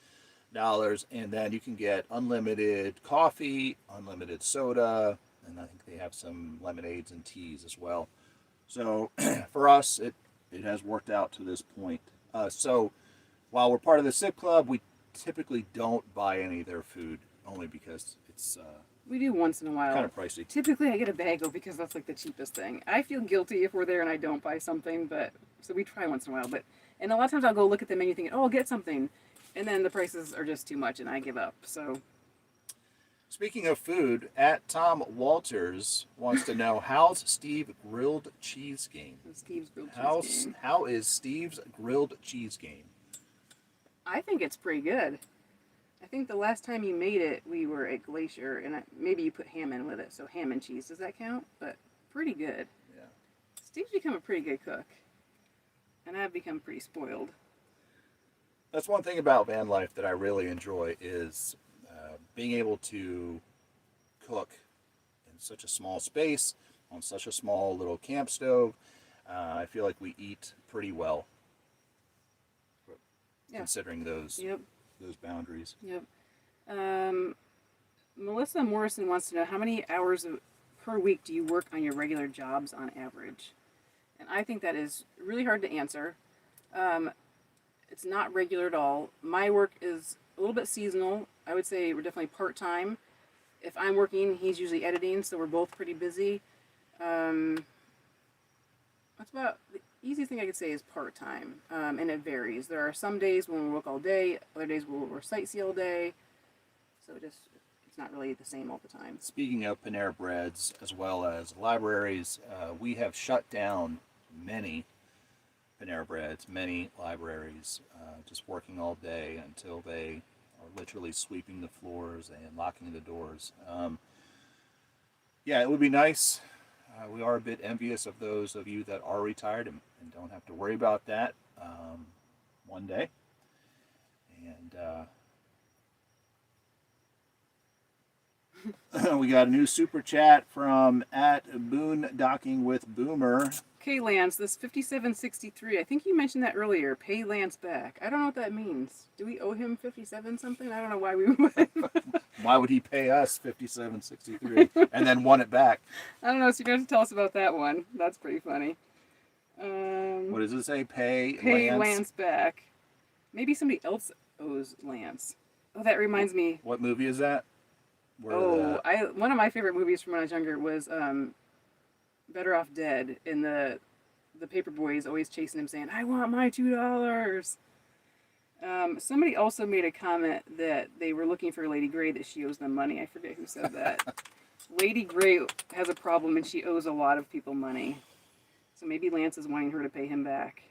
Speaker 2: And then you can get unlimited coffee, unlimited soda, and I think they have some lemonades and teas as well. So for us, it has worked out to this point. So while we're part of the SIP club, we typically don't buy any of their food, only because it's
Speaker 1: we do once in a while.
Speaker 2: kind of pricey.
Speaker 1: Typically I get a bagel because that's like the cheapest thing. I feel guilty if we're there and I don't buy something, but so we try once in a while. And a lot of times I'll go look at the menu thinking, oh, I'll get something. And then the prices are just too much and I give up. So
Speaker 2: Speaking of food, at Tom Walters wants to know, how's Steve grilled cheese game?
Speaker 1: Steve's grilled cheese game.
Speaker 2: How is Steve's grilled cheese game?
Speaker 1: I think it's pretty good. I think the last time you made it, we were at Glacier, and maybe you put ham in with it, so ham and cheese. Does that count? But pretty good.
Speaker 2: Yeah.
Speaker 1: Steve's become a pretty good cook, and I've become pretty spoiled.
Speaker 2: That's one thing about van life that I really enjoy is being able to cook in such a small space, on such a small little camp stove. I feel like we eat pretty well, considering those boundaries.
Speaker 1: Yep. Melissa Morrison wants to know, how many hours per week do you work on your regular jobs on average? And I think that is really hard to answer. It's not regular at all. My work is a little bit seasonal. I would say we're definitely part-time. If I'm working, he's usually editing, so we're both pretty busy. That's about the easiest thing I could say is part-time, and it varies. There are some days when we work all day, other days we'll sightsee all day, so it's not really the same all the time.
Speaker 2: Speaking of Panera Breads as well as libraries, we have shut down many Panera Breads, many libraries, just working all day until they are literally sweeping the floors and locking the doors. Yeah, it would be nice. We are a bit envious of those of you that are retired and don't have to worry about that one day. And we got a new super chat from at Boondocking with Boomer.
Speaker 1: Okay, Lance, this 5763, I think you mentioned that earlier. Pay Lance back. I don't know what that means. Do we owe him 57 something? I don't know why we would.
Speaker 2: Why would he pay us $57.63 and then want it back?
Speaker 1: I don't know, so you're going to have to tell us about that one. That's pretty funny.
Speaker 2: What does it say? Pay
Speaker 1: Lance back. Maybe somebody else owes Lance. Oh, that reminds me.
Speaker 2: What movie is that?
Speaker 1: One of my favorite movies from when I was younger was Better Off Dead, and the paper boy is always chasing him saying, I want my $2. Somebody also made a comment that they were looking for Lady Grey, that she owes them money. I forget who said that. Lady Grey has a problem and she owes a lot of people money. So maybe Lance is wanting her to pay him back.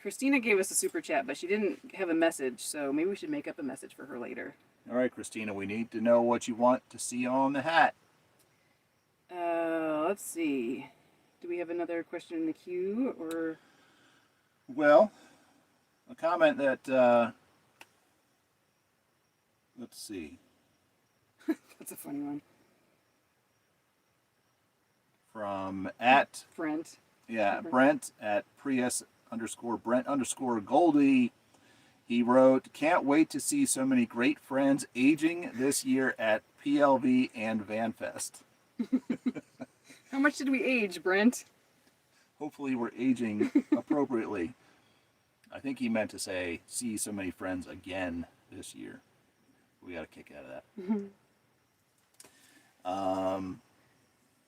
Speaker 1: Christina gave us a super chat, but she didn't have a message, so maybe we should make up a message for her later.
Speaker 2: All right, Christina, we need to know what you want to see on the hat.
Speaker 1: Let's see. Do we have another question in the queue, or?
Speaker 2: Well, a comment that, let's see.
Speaker 1: That's a funny one.
Speaker 2: From
Speaker 1: Brent.
Speaker 2: Brent at Prius_Brent_Goldie. He wrote, "Can't wait to see so many great friends aging this year at PLV and VanFest."
Speaker 1: How much did we age, Brent?
Speaker 2: Hopefully we're aging appropriately. I think he meant to say, see so many friends again this year. We got a kick out of that.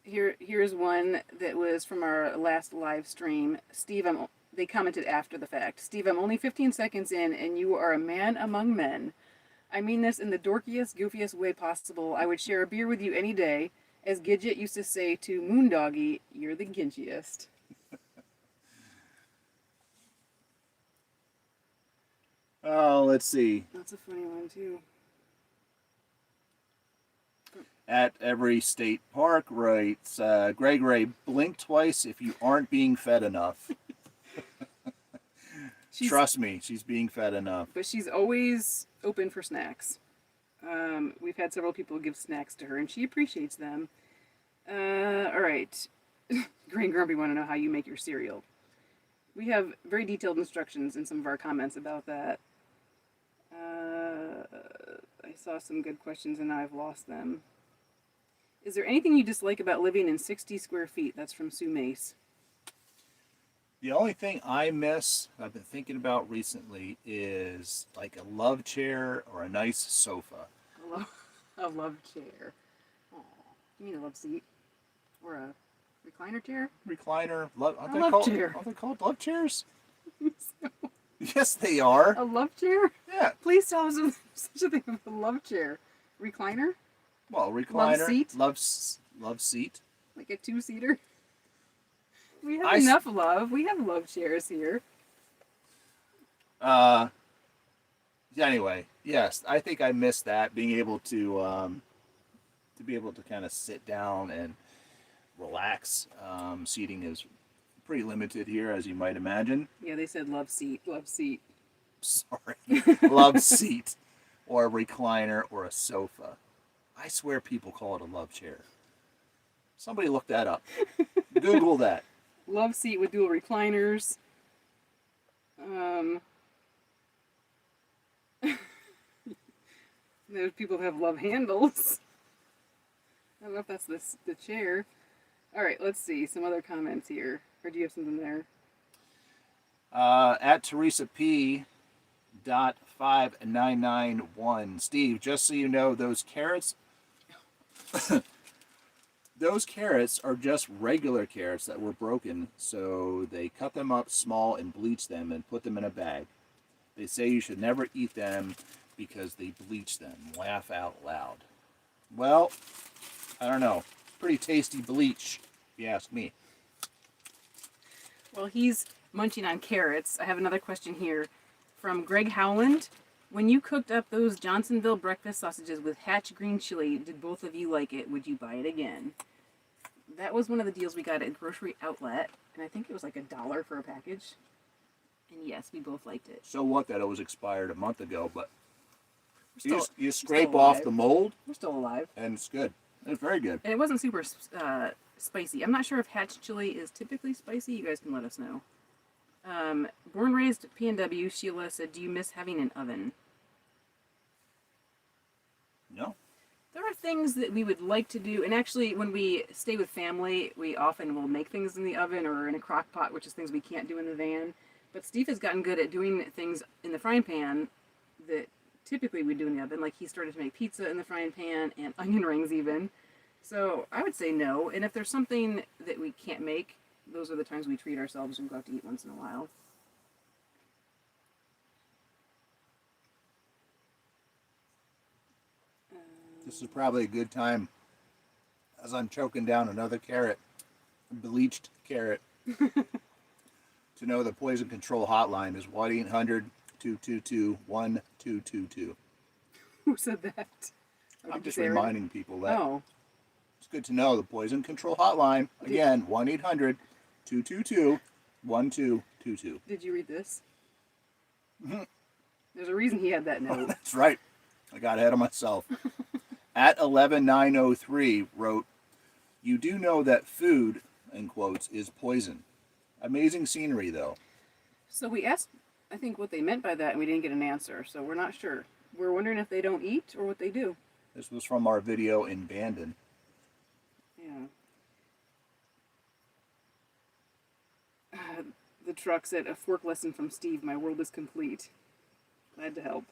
Speaker 1: Here's one that was from our last live stream. Steve, they commented after the fact. Steve, I'm only 15 seconds in, and you are a man among men. I mean this in the dorkiest, goofiest way possible. I would share a beer with you any day. As Gidget used to say to Moondoggy, you're the ginchiest.
Speaker 2: Oh, let's see.
Speaker 1: That's a funny one, too.
Speaker 2: At every state park writes, Greg Ray, blink twice if you aren't being fed enough. Trust me, she's being fed enough.
Speaker 1: But she's always open for snacks. We've had several people give snacks to her, and she appreciates them. All right. Green Grumpy want to know how you make your cereal. We have very detailed instructions in some of our comments about that. I saw some good questions, and now I've lost them. Is there anything you dislike about living in 60 square feet? That's from Sue Mace.
Speaker 2: The only thing I miss, I've been thinking about recently, is like a love chair or a nice sofa.
Speaker 1: A love chair. Aw, you mean a love seat? Or a recliner chair?
Speaker 2: Recliner.
Speaker 1: Chair.
Speaker 2: Are they called love chairs? Yes, they are.
Speaker 1: A love chair?
Speaker 2: Yeah.
Speaker 1: Please tell us if there's such a thing as a love chair. Recliner?
Speaker 2: Well, recliner.
Speaker 1: Love seat?
Speaker 2: Love seat.
Speaker 1: Like a two-seater? We have enough love. We have love chairs here.
Speaker 2: Anyway, yes, I think I missed that, being able to be able to kind of sit down and relax. Seating is pretty limited here, as you might imagine.
Speaker 1: Yeah, they said love seat. Love seat.
Speaker 2: Sorry. Love seat or a recliner or a sofa. I swear people call it a love chair. Somebody look that up. Google that.
Speaker 1: Love seat with dual recliners. There's people who have love handles. I don't know if that's the chair. All right, let's see some other comments here. Or do you have something there?
Speaker 2: At Teresa P. .5991. Steve, just so you know, those carrots those carrots are just regular carrots that were broken, so they cut them up small and bleach them and put them in a bag. They say you should never eat them because they bleach them. Laugh out loud. Well, I don't know. Pretty tasty bleach, if you ask me.
Speaker 1: Well, he's munching on carrots. I have another question here from Greg Howland. When you cooked up those Johnsonville breakfast sausages with Hatch green chili, did both of you like it? Would you buy it again? That was one of the deals we got at Grocery Outlet, and I think it was like $1 for a package. And yes, we both liked it.
Speaker 2: So what that it was expired a month ago, but
Speaker 1: Still,
Speaker 2: you scrape off the mold.
Speaker 1: We're still alive.
Speaker 2: And it's good. It's very good.
Speaker 1: And it wasn't super spicy. I'm not sure if Hatch chili is typically spicy. You guys can let us know. Born Raised PNW, Sheila said, do you miss having an oven?
Speaker 2: No.
Speaker 1: There are things that we would like to do, and actually when we stay with family, we often will make things in the oven or in a crock pot, which is things we can't do in the van. But Steve has gotten good at doing things in the frying pan that typically we do in the oven. Like he started to make pizza in the frying pan and onion rings even. So I would say no. And if there's something that we can't make, those are the times we treat ourselves and go out to eat once in a while.
Speaker 2: This is probably a good time as I'm choking down another carrot, a bleached carrot, to know the poison control hotline is 1-800-222-1222.
Speaker 1: Who said that? Or
Speaker 2: I'm
Speaker 1: did you
Speaker 2: just
Speaker 1: say it right?
Speaker 2: reminding people that
Speaker 1: Oh,
Speaker 2: it's good to know the poison control hotline. Again, 1-800-222-1222.
Speaker 1: did you read this? There's a reason he had that note.
Speaker 2: That's right. I got ahead of myself. At 11903 wrote, "You do know that food, in quotes, is poison. Amazing scenery, though."
Speaker 1: So we asked, I think, what they meant by that, and we didn't get an answer. So we're not sure. We're wondering if they don't eat or what they do.
Speaker 2: This was from our video in Bandon.
Speaker 1: Yeah. The truck said, "A fork lesson from Steve. My world is complete. Glad to help."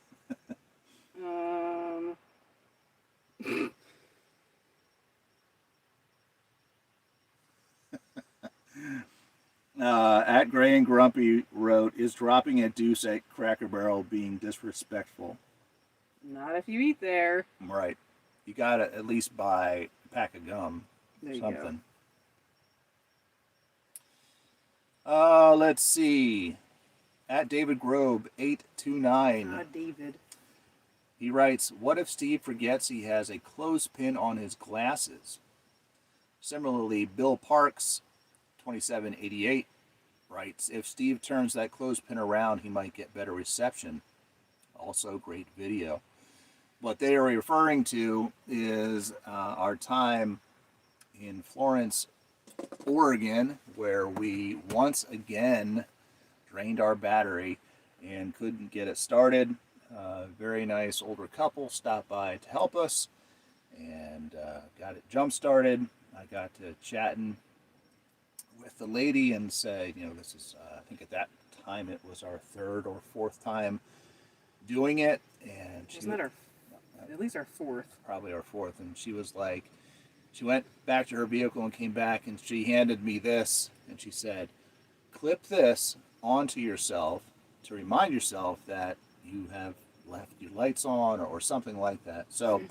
Speaker 2: At Gray and Grumpy wrote, "Is dropping a deuce at Cracker Barrel being disrespectful?"
Speaker 1: Not if you eat there.
Speaker 2: Right. You gotta at least buy a pack of gum
Speaker 1: There
Speaker 2: or
Speaker 1: you
Speaker 2: something. Let's see. At David Grobe 829,
Speaker 1: Ah, David.
Speaker 2: he writes, "What if Steve forgets he has a clothespin on his glasses?" Similarly, Bill Parks 2788 writes, "If Steve turns that clothespin around, he might get better reception." Also, great video. What they are referring to is our time in Florence, Oregon, where we once again drained our battery and couldn't get it started. Very nice older couple stopped by to help us and got it jump started. I got to chatting with the lady and say, this is, I think at that time it was our third or fourth time doing it. And she
Speaker 1: Wasn't that our, at least our fourth?
Speaker 2: Probably our fourth. And she was like, she went back to her vehicle and came back and she handed me this and she said, "Clip this onto yourself to remind yourself that you have left your lights on," or something like that. So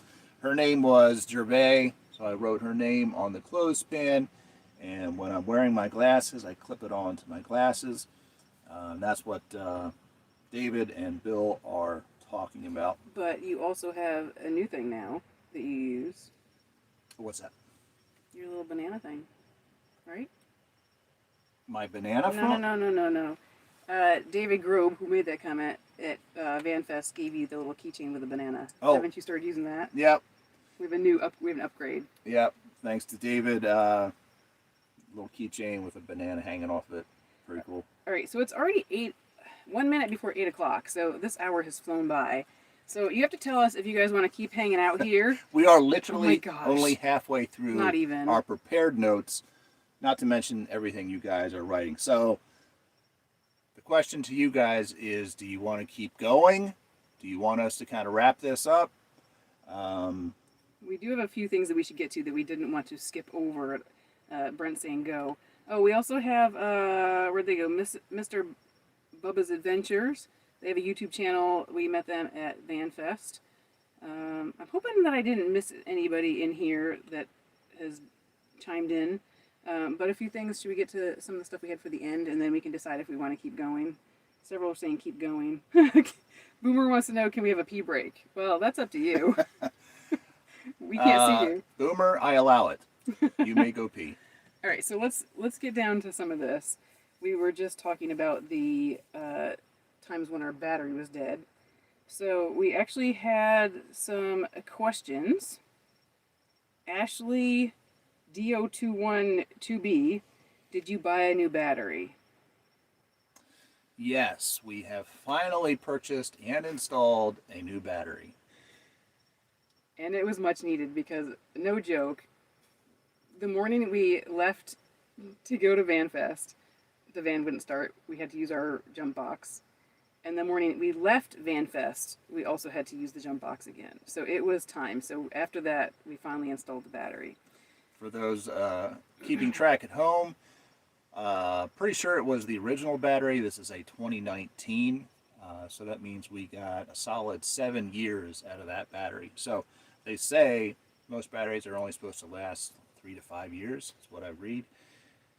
Speaker 2: her name was Gervais, so I wrote her name on the clothespin, and when I'm wearing my glasses, I clip it onto my glasses. That's what David and Bill are talking about.
Speaker 1: But you also have a new thing now that you use.
Speaker 2: What's that?
Speaker 1: Your little banana thing, right?
Speaker 2: My banana
Speaker 1: No,
Speaker 2: phone?
Speaker 1: no. David Grobe, who made that comment at VanFest, gave you the little keychain with a banana.
Speaker 2: Oh.
Speaker 1: Haven't you started using that?
Speaker 2: Yep.
Speaker 1: We have an upgrade.
Speaker 2: Yep. Thanks to David. Little keychain with a banana hanging off of it. Pretty cool.
Speaker 1: All right, so it's already 1 minute before 8 o'clock. So this hour has flown by. So you have to tell us if you guys want to keep hanging out here.
Speaker 2: We are literally
Speaker 1: Oh my gosh.
Speaker 2: only halfway through
Speaker 1: Not even.
Speaker 2: our prepared notes, not to mention everything you guys are writing. So the question to you guys is, do you want to keep going? Do you want us to kind of wrap this up?
Speaker 1: We do have a few things that we should get to that we didn't want to skip over. Brent saying go. Oh, we also have, where'd they go? Mr. Bubba's Adventures. They have a YouTube channel. We met them at VanFest. I'm hoping that I didn't miss anybody in here that has chimed in. But a few things. Should we get to some of the stuff we had for the end, and then we can decide if we want to keep going? Several are saying keep going. Boomer wants to know, can we have a pee break? Well, that's up to you. We can't see you.
Speaker 2: Boomer, I allow it. You may go pee.
Speaker 1: All right, so let's get down to some of this. We were just talking about the times when our battery was dead. So we actually had some questions. Ashley DO212B, did you buy a new battery?
Speaker 2: Yes, we have finally purchased and installed a new battery.
Speaker 1: And it was much needed because, no joke, the morning we left to go to VanFest, the van wouldn't start. We had to use our jump box. And the morning we left VanFest, we also had to use the jump box again. So it was time. So after that, we finally installed the battery.
Speaker 2: For those keeping track at home, pretty sure it was the original battery. This is a 2019. So that means we got a solid 7 years out of that battery. So they say most batteries are only supposed to last 3 to 5 years. That's what I read.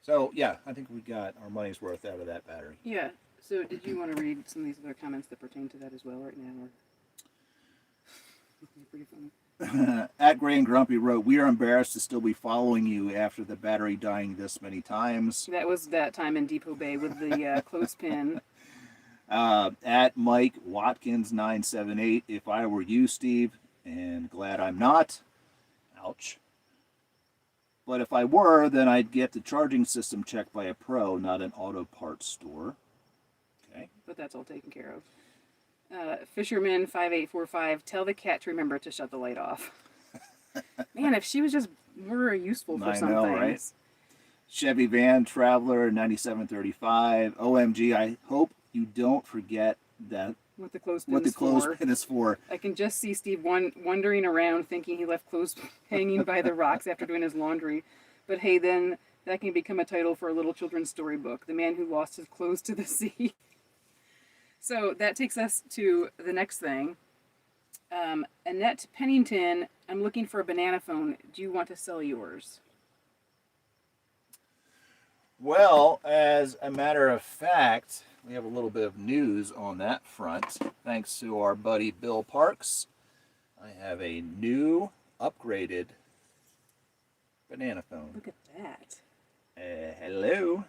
Speaker 2: So yeah, I think we got our money's worth out of that battery.
Speaker 1: Yeah. So did you want to read some of these other comments that pertain to that as well right now? Or... pretty funny.
Speaker 2: At Gray and Grumpy wrote, "We are embarrassed to still be following you after the battery dying this many times."
Speaker 1: That was that time in Depot Bay with the clothespin.
Speaker 2: At Mike Watkins 978, "If I were you, Steve, and glad I'm not. Ouch. But if I were, then I'd get the charging system checked by a pro, not an auto parts store." Okay.
Speaker 1: But that's all taken care of. Fisherman 5845, "Tell the cat to remember to shut the light off." Man, if she was just more useful for some
Speaker 2: know,
Speaker 1: things.
Speaker 2: Right? Chevy Van Traveler 9735, "OMG, I hope you don't forget that
Speaker 1: What the clothespin
Speaker 2: what the
Speaker 1: is for.
Speaker 2: clothespin is for."
Speaker 1: I can just see Steve wandering around thinking he left clothes hanging by the rocks after doing his laundry. But hey, then that can become a title for a little children's storybook, "The Man Who Lost His Clothes to the Sea." So that takes us to the next thing. Annette Pennington, "I'm looking for a banana phone. Do you want to sell yours?"
Speaker 2: Well, as a matter of fact, we have a little bit of news on that front. Thanks to our buddy Bill Parks, I have a new, upgraded banana phone.
Speaker 1: Look at that.
Speaker 2: Hello,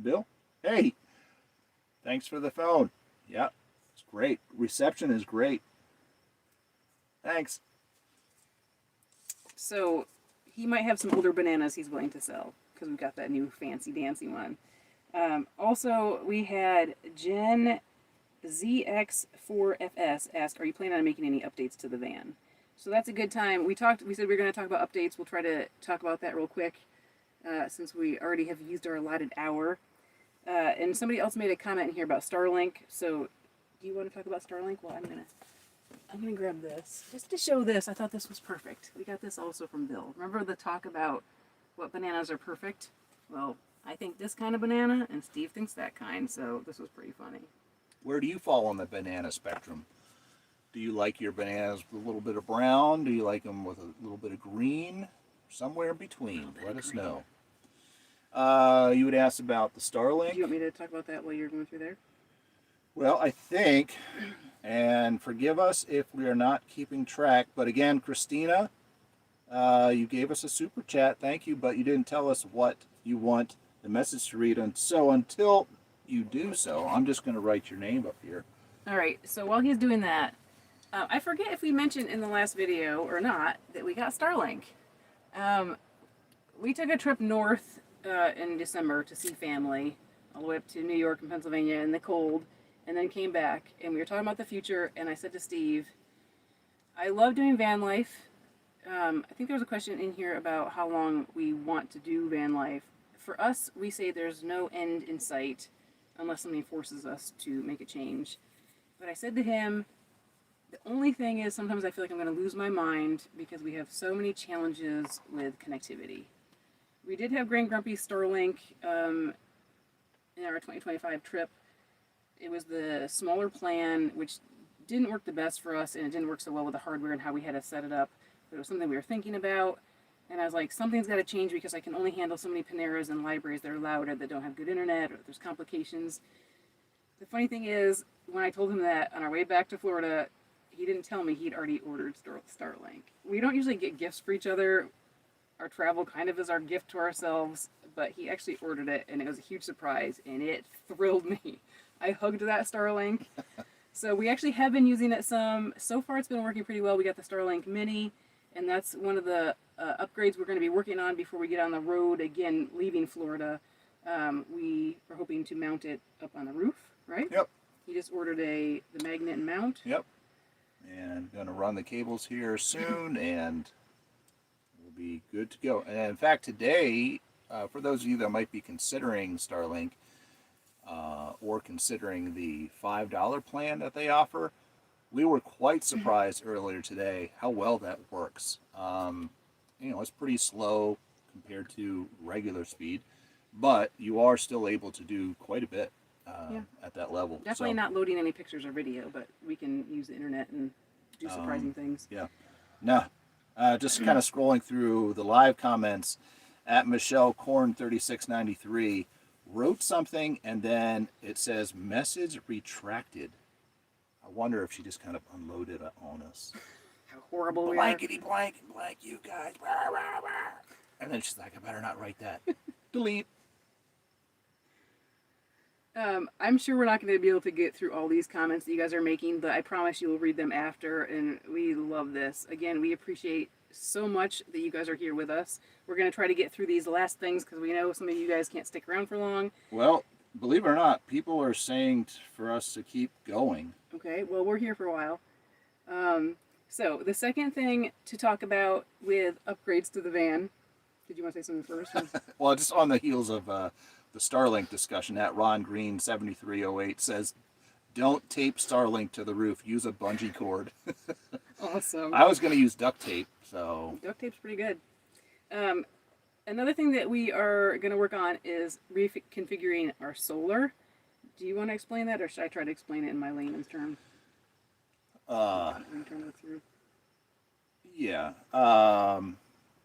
Speaker 2: Bill. Hey, thanks for the phone. Yeah, it's great. Reception is great. Thanks.
Speaker 1: So he might have some older bananas he's willing to sell because we've got that new fancy dancy one. Also, we had Jen ZX4FS ask, "Are you planning on making any updates to the van?" So that's a good time. We said we were going to talk about updates. We'll try to talk about that real quick since we already have used our allotted hour. And somebody else made a comment in here about Starlink. So do you want to talk about Starlink? Well, I'm gonna grab this just to show this. I thought this was perfect. We got this also from Bill. Remember the talk about what bananas are perfect? Well, I think this kind of banana, and Steve thinks that kind. So this was pretty funny.
Speaker 2: Where do you fall on the banana spectrum? Do you like your bananas with a little bit of brown? Do you like them with a little bit of green? Somewhere in between. Let us know. You would ask about the Starlink.
Speaker 1: Do you want me to talk about that while you're going through there?
Speaker 2: Well, I think, and forgive us if we are not keeping track, but again, Christina, you gave us a super chat. Thank you, but you didn't tell us what you want the message to read. And so until you do so, I'm just going to write your name up here.
Speaker 1: All right. So while he's doing that, I forget if we mentioned in the last video or not that we got Starlink. We took a trip north in December to see family, all the way up to New York and Pennsylvania in the cold, and then came back, and we were talking about the future, and I said to Steve, I love doing van life. I think there was a question in here about how long we want to do van life. For us, we say there's no end in sight unless something forces us to make a change. But I said to him, the only thing is sometimes I feel like I'm going to lose my mind because we have so many challenges with connectivity. We did have Grand Grumpy Starlink in our 2025 trip. It was the smaller plan, which didn't work the best for us, and it didn't work so well with the hardware and how we had to set it up. But it was something we were thinking about, and I was like, something's got to change because I can only handle so many Paneras and libraries that are loud or that don't have good internet or there's complications. The funny thing is, when I told him that on our way back to Florida, he didn't tell me he'd already ordered Starlink. We don't usually get gifts for each other. Our travel kind of is our gift to ourselves, but he actually ordered it, and it was a huge surprise, and it thrilled me. I hugged that Starlink. So we actually have been using it some. So far, it's been working pretty well. We got the Starlink Mini, and that's one of the upgrades we're going to be working on before we get on the road again, leaving Florida. We are hoping to mount it up on the roof, right?
Speaker 2: Yep.
Speaker 1: He just ordered the magnet and mount.
Speaker 2: Yep. And going to run the cables here soon, and we'll be good to go. And in fact, today, for those of you that might be considering Starlink or considering the $5 plan that they offer, we were quite surprised earlier today how well that works. It's pretty slow compared to regular speed, but you are still able to do quite a bit at that level.
Speaker 1: Definitely not loading any pictures or video, but we can use the internet and do surprising things.
Speaker 2: Yeah. Now, Just kind of scrolling through the live comments at Michelle Corn 3693 wrote something and then it says message retracted. I wonder if she just kind of unloaded on us.
Speaker 1: How horrible we are.
Speaker 2: Blankety blank and blank, you guys. Rah, rah, rah. And then she's like, I better not write that. Delete.
Speaker 1: I'm sure we're not going to be able to get through all these comments that you guys are making, but I promise you will read them after, and we love this. Again, we appreciate so much that you guys are here with us. We're going to try to get through these last things because we know some of you guys can't stick around for long.
Speaker 2: Well, believe it or not, people are saying for us to keep going.
Speaker 1: Okay, well, we're here for a while. So the second thing to talk about with upgrades to the van, did you want to say something first?
Speaker 2: Well, just on the heels of the Starlink discussion, at Ron Green 7308 says, don't tape Starlink to the roof, use a bungee cord.
Speaker 1: Awesome.
Speaker 2: I was going to use duct tape, so.
Speaker 1: Duct tape's pretty good. Another thing that we are going to work on is reconfiguring our solar. Do you want to explain that, or should I try to explain it in my layman's term?
Speaker 2: Yeah.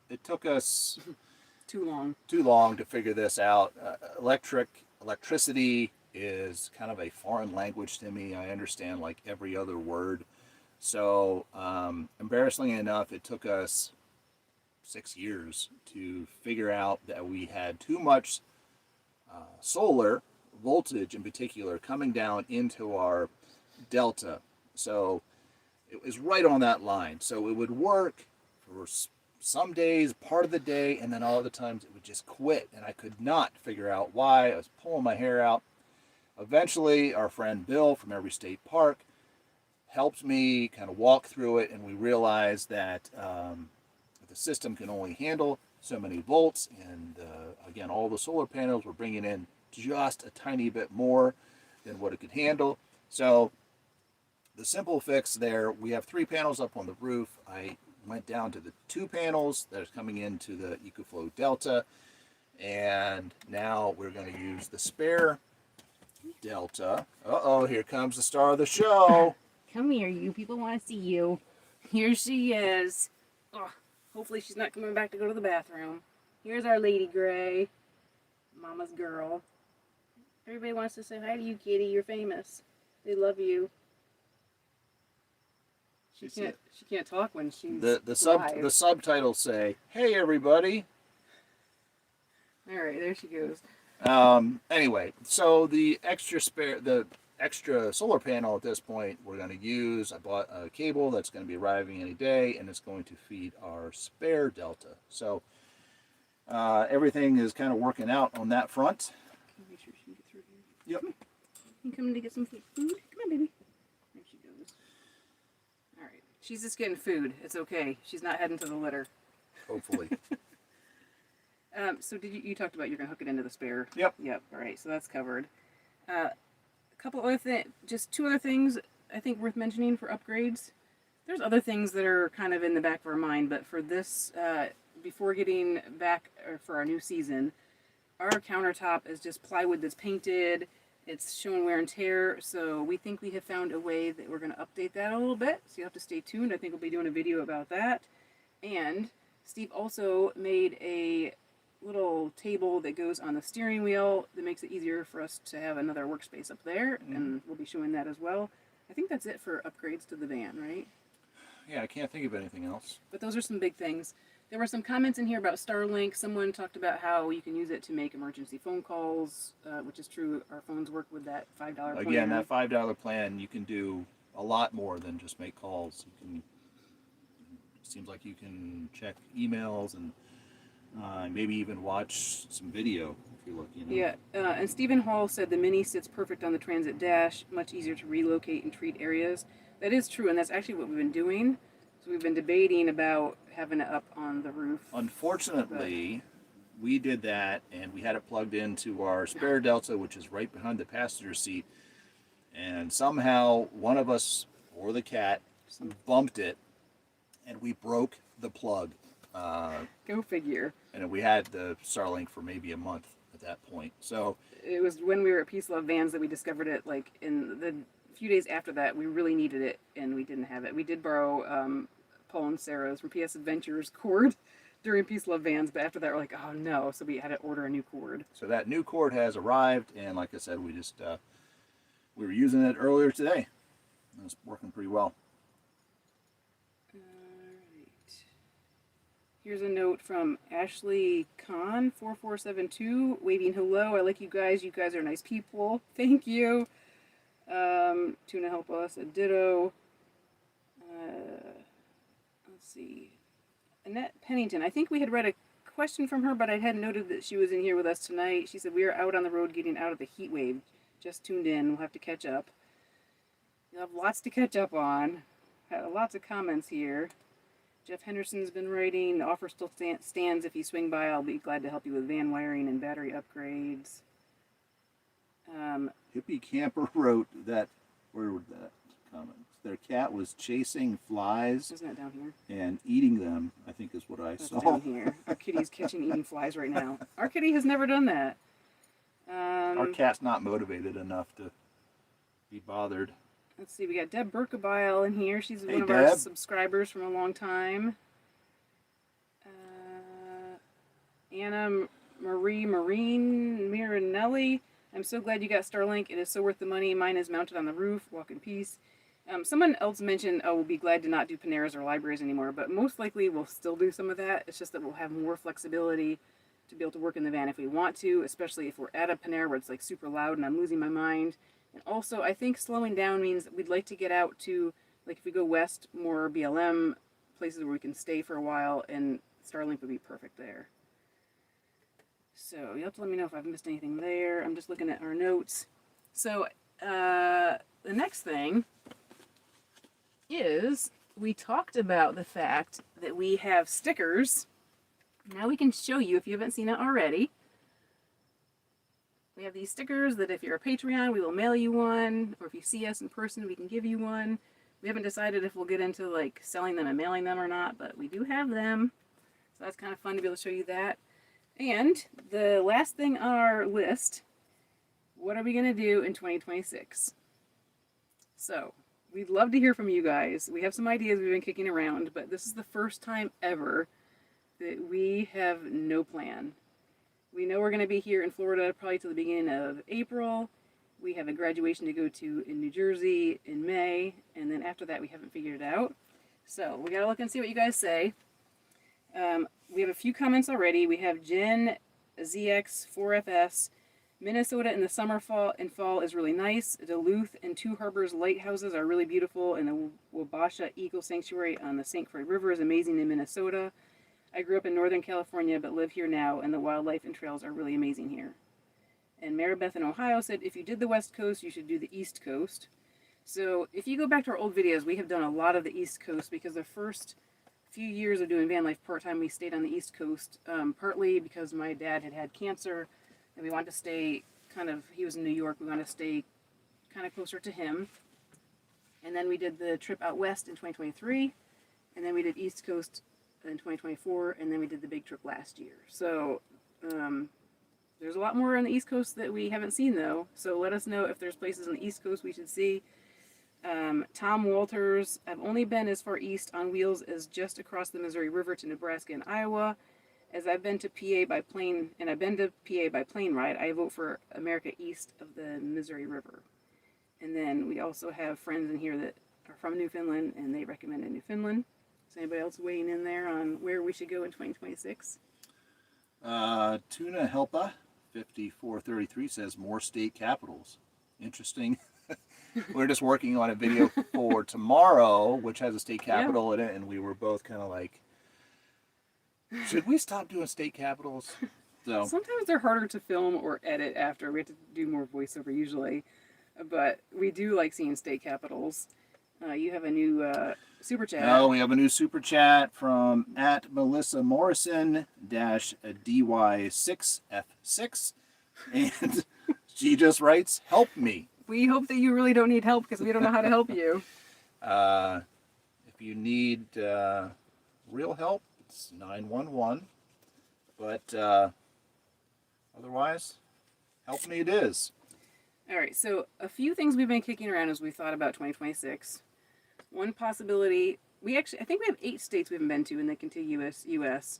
Speaker 2: It took us
Speaker 1: too long
Speaker 2: to figure this out. Electricity is kind of a foreign language to me. I understand like every other word. So, embarrassingly enough, it took us 6 years to figure out that we had too much solar voltage in particular coming down into our delta. So it was right on that line. So it would work for some days, part of the day, and then all the times it would just quit. And I could not figure out why. I was pulling my hair out. Eventually, our friend Bill from Every State Park helped me kind of walk through it, and we realized that the system can only handle so many volts. And again, all the solar panels were bringing in just a tiny bit more than what it could handle. So the simple fix there, we have 3 panels up on the roof. I went down to the 2 panels that are coming into the EcoFlow Delta, and now we're going to use the spare Delta. Uh-oh, here comes the star of the show.
Speaker 1: Come here, you people want to see you. Here she is. Oh, hopefully she's not coming back to go to the bathroom. Here's our Lady Gray, Mama's girl. Everybody wants to say hi to you, Kitty. You're famous. They love you. She can't talk when she's
Speaker 2: the subtitles say, "Hey everybody."
Speaker 1: All right, there she goes.
Speaker 2: Anyway, so the extra solar panel at this point we're going to use. I bought a cable that's going to be arriving any day, and it's going to feed our spare Delta. So everything is kind of working out on that front.
Speaker 1: Can you make sure she can get through here?
Speaker 2: Yep.
Speaker 1: You come in to get some food. Come on, baby. There she goes. All right. She's just getting food. It's okay. She's not heading to the litter.
Speaker 2: Hopefully.
Speaker 1: So did you talked about you're going to hook it into the spare?
Speaker 2: Yep.
Speaker 1: Yep. All right. So that's covered. A couple other things, just 2 other things I think worth mentioning for upgrades. There's other things that are kind of in the back of our mind, but for this, before getting back for our new season, our countertop is just plywood that's painted. It's showing wear and tear, so we think we have found a way that we're going to update that a little bit. So you have to stay tuned. I think we'll be doing a video about that. And Steve also made a little table that goes on the steering wheel that makes it easier for us to have another workspace up there, and we'll be showing that as well. I think that's it for upgrades to the van, right?
Speaker 2: Yeah, I can't think of anything else.
Speaker 1: But those are some big things. There were some comments in here about Starlink. Someone talked about how you can use it to make emergency phone calls, which is true. Our phones work with that $5 plan.
Speaker 2: Again, that $5 plan, you can do a lot more than just make calls. It seems like you can check emails and maybe even watch some video if you're lucky.
Speaker 1: Yeah, and Stephen Hall said the Mini sits perfect on the Transit dash, much easier to relocate and treat areas. That is true, and that's actually what we've been doing. So we've been debating about having it up on the roof.
Speaker 2: Unfortunately, we did that, and we had it plugged into our spare Delta, which is right behind the passenger seat. And somehow one of us, or the cat, bumped it, and we broke the plug.
Speaker 1: Go figure.
Speaker 2: And we had the Starlink for maybe a month at that point. So
Speaker 1: it was when we were at Peace Love Vans that we discovered it. Like in the few days after that, we really needed it, and we didn't have it. We did borrow Paul and Sarah's from PS Adventures cord during Peace Love Vans, but after that we're like, oh no, so we had to order a new cord.
Speaker 2: So that new cord has arrived, and like I said, we were using it earlier today. It's working pretty well.
Speaker 1: Alright. Here's a note from Ashley Kahn 4472, waving hello. I like you guys. You guys are nice people. Thank you. Tuna help us. A ditto. Let's see. Annette Pennington. I think we had read a question from her, but I hadn't noted that she was in here with us tonight. She said, we are out on the road getting out of the heat wave. Just tuned in. We'll have to catch up. You'll have lots to catch up on. Lots of comments here. Jeff Henderson's been writing. The offer still stands. If you swing by, I'll be glad to help you with van wiring and battery upgrades.
Speaker 2: Hippie Camper wrote that, where would that comment? Their cat was chasing flies.
Speaker 1: Isn't that down here?
Speaker 2: And eating them, I think is what I
Speaker 1: That's
Speaker 2: saw.
Speaker 1: down here. Our kitty's catching eating flies right now. Our kitty has never done that.
Speaker 2: Our cat's not motivated enough to be bothered.
Speaker 1: Let's see, we got Deb Berkebile in here. She's
Speaker 2: Hey,
Speaker 1: one of
Speaker 2: Deb.
Speaker 1: our subscribers from a long time. Anna Marie Miranelli. I'm so glad you got Starlink. It is so worth the money. Mine is mounted on the roof. Walk in peace. Someone else mentioned, oh, we'll be glad to not do Paneras or libraries anymore, but most likely we'll still do some of that. It's just that we'll have more flexibility to be able to work in the van if we want to, especially if we're at a Panera where it's like super loud and I'm losing my mind. And also, I think slowing down means that we'd like to get out to, like if we go west, more BLM, places where we can stay for a while, and Starlink would be perfect there. So you'll have to let me know if I've missed anything there. I'm just looking at our notes. So the next thing is we talked about the fact that we have stickers. Now we can show you if you haven't seen it already. We have these stickers that if you're a Patreon, we will mail you one, or if you see us in person, we can give you one. We haven't decided if we'll get into like selling them and mailing them or not, but we do have them. So that's kind of fun to be able to show you that. And the last thing on our list, what are we going to do in 2026? So we'd love to hear from you guys. We have some ideas we've been kicking around, but this is the first time ever that we have no plan. We know we're going to be here in Florida probably till the beginning of April. We have a graduation to go to in New Jersey in May, and then after that we haven't figured it out. So we got to look and see what you guys say. We have a few comments already. We have Jen ZX4FS. Minnesota in the summer, fall is really nice. Duluth and Two Harbors lighthouses are really beautiful, and the Wabasha Eagle Sanctuary on the St. Croix River is amazing in Minnesota. I grew up in Northern California but live here now, and the wildlife and trails are really amazing here. And Maribeth in Ohio said, if you did the West Coast, you should do the East Coast. So if you go back to our old videos, we have done a lot of the East Coast because the first few years of doing van life part-time, we stayed on the East Coast, partly because my dad had cancer, and we wanted to stay he was in New York, we wanted to stay kind of closer to him. And then we did the trip out west in 2023, and then we did East Coast in 2024, and then we did the big trip last year. So there's a lot more on the East Coast that we haven't seen though, so let us know if there's places on the East Coast we should see. Tom Walters, I've only been as far east on wheels as just across the Missouri River to Nebraska and Iowa. As I've been to PA by plane, and I've been to PA by plane ride, I vote for America east of the Missouri River. And then we also have friends in here that are from Newfoundland, and they recommended Newfoundland. Is anybody else weighing in there on where we should go in 2026?
Speaker 2: Tuna Helpa 5433 says more state capitals. Interesting. We're just working on a video for tomorrow, which has a state capital in it, and we were both kind of like, should we stop doing state capitals? So
Speaker 1: Sometimes they're harder to film or edit after. We have to do more voiceover usually, but we do like seeing state capitals. You have a new super chat.
Speaker 2: Oh, we have a new super chat from at Melissa Morrison -DY6F6, and she just writes, "Help me."
Speaker 1: We hope that you really don't need help because we don't know how to help you.
Speaker 2: If you need real help, it's 911. But otherwise, help me it is.
Speaker 1: All right, so a few things we've been kicking around as we thought about 2026. One possibility I think we have 8 states we haven't been to in the contiguous U.S.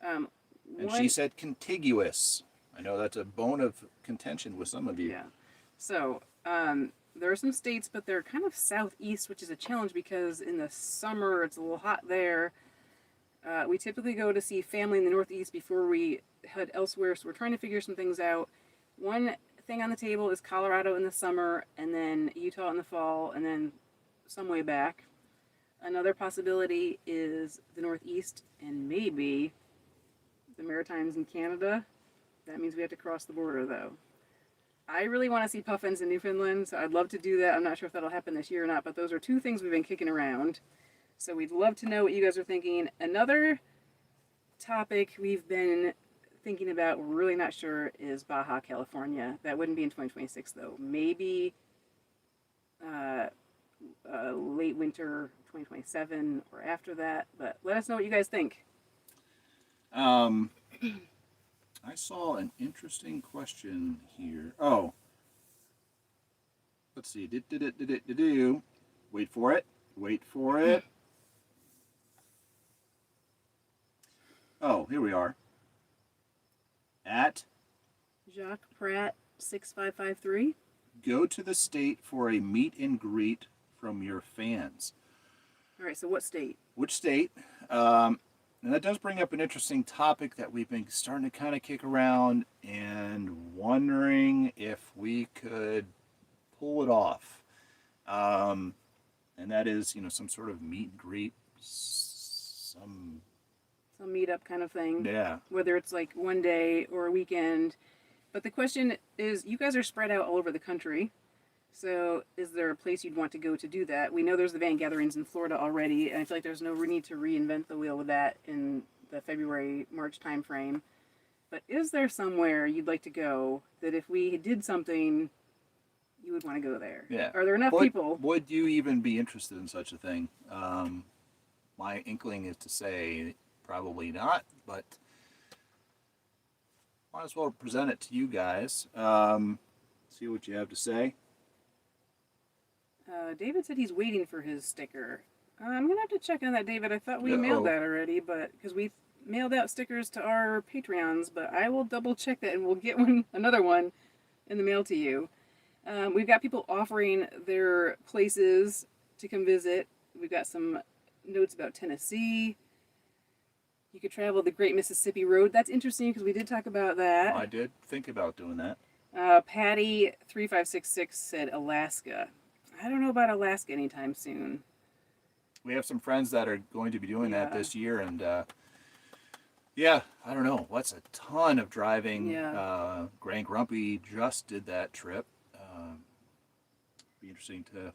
Speaker 1: Um,
Speaker 2: And
Speaker 1: one,
Speaker 2: she said contiguous. I know that's a bone of contention with some of you.
Speaker 1: yeah. So there are some states, but they're kind of southeast, which is a challenge because in the summer it's a little hot there. We typically go to see family in the Northeast before we head elsewhere, so we're trying to figure some things out. One thing on the table is Colorado in the summer, and then Utah in the fall, and then some way back. Another possibility is the Northeast and maybe the Maritimes in Canada. That means we have to cross the border, though. I really want to see puffins in Newfoundland, so I'd love to do that. I'm not sure if that'll happen this year or not, but those are 2 things we've been kicking around. So we'd love to know what you guys are thinking. Another topic we've been thinking about, we're really not sure, is Baja California. That wouldn't be in 2026, though. Maybe late winter 2027 or after that, but let us know what you guys think.
Speaker 2: I saw an interesting question here. Oh, let's see. Wait for it. Wait for it. Oh, here we are. At
Speaker 1: Jacques Pratt 6553.
Speaker 2: go to the state for a meet and greet from your fans.
Speaker 1: All right, so what state?
Speaker 2: Which state? And that does bring up an interesting topic that we've been starting to kind of kick around and wondering if we could pull it off. And that is, some sort of meet and greet, some
Speaker 1: Meetup kind of thing.
Speaker 2: Yeah.
Speaker 1: Whether it's like one day or a weekend. But the question is, you guys are spread out all over the country. So is there a place you'd want to go to do that? We know there's the van gatherings in Florida already, and I feel like there's no need to reinvent the wheel with that in the February, March timeframe. But is there somewhere you'd like to go that if we did something, you would want to go there?
Speaker 2: Yeah.
Speaker 1: Are there enough people?
Speaker 2: Would you even be interested in such a thing? My inkling is to say probably not, but might as well present it to you guys. See what you have to say.
Speaker 1: David said he's waiting for his sticker. I'm going to have to check on that, David. I thought we mailed that already, but because we mailed out stickers to our Patreons, but I will double check that and we'll get another one in the mail to you. We've got people offering their places to come visit. We've got some notes about Tennessee. You could travel the Great Mississippi Road. That's interesting because we did talk about that.
Speaker 2: I did think about doing that.
Speaker 1: Patty 3566 said Alaska. I don't know about Alaska anytime soon.
Speaker 2: We have some friends that are going to be doing that this year, and I don't know. What's a ton of driving?
Speaker 1: Yeah.
Speaker 2: Grand Grumpy just did that trip. Be interesting to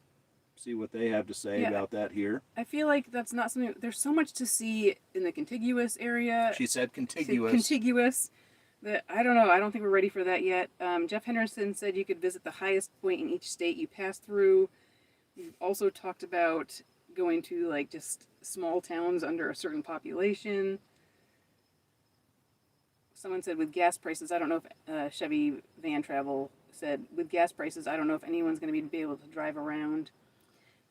Speaker 2: see what they have to say about that here.
Speaker 1: I feel like that's not something. There's so much to see in the contiguous area.
Speaker 2: She said contiguous.
Speaker 1: Contiguous. That I don't know. I don't think we're ready for that yet. Jeff Henderson said you could visit the highest point in each state you pass through. We've also talked about going to like just small towns under a certain population. Someone said with gas prices, I don't know if Chevy Van Travel said with gas prices, I don't know if anyone's going to be able to drive around.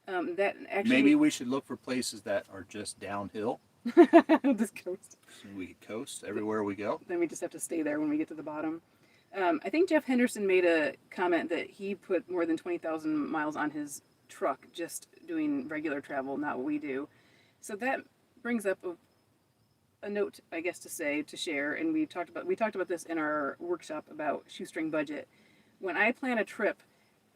Speaker 1: That actually
Speaker 2: Maybe we should look for places that are just downhill.
Speaker 1: This coast.
Speaker 2: So we could coast everywhere we go.
Speaker 1: Then we just have to stay there when we get to the bottom. I think Jeff Henderson made a comment that he put more than 20,000 miles on his truck just doing regular travel, not what we do. So that brings up a note, I guess, to share. And we talked about this in our workshop about shoestring budget. When I plan a trip,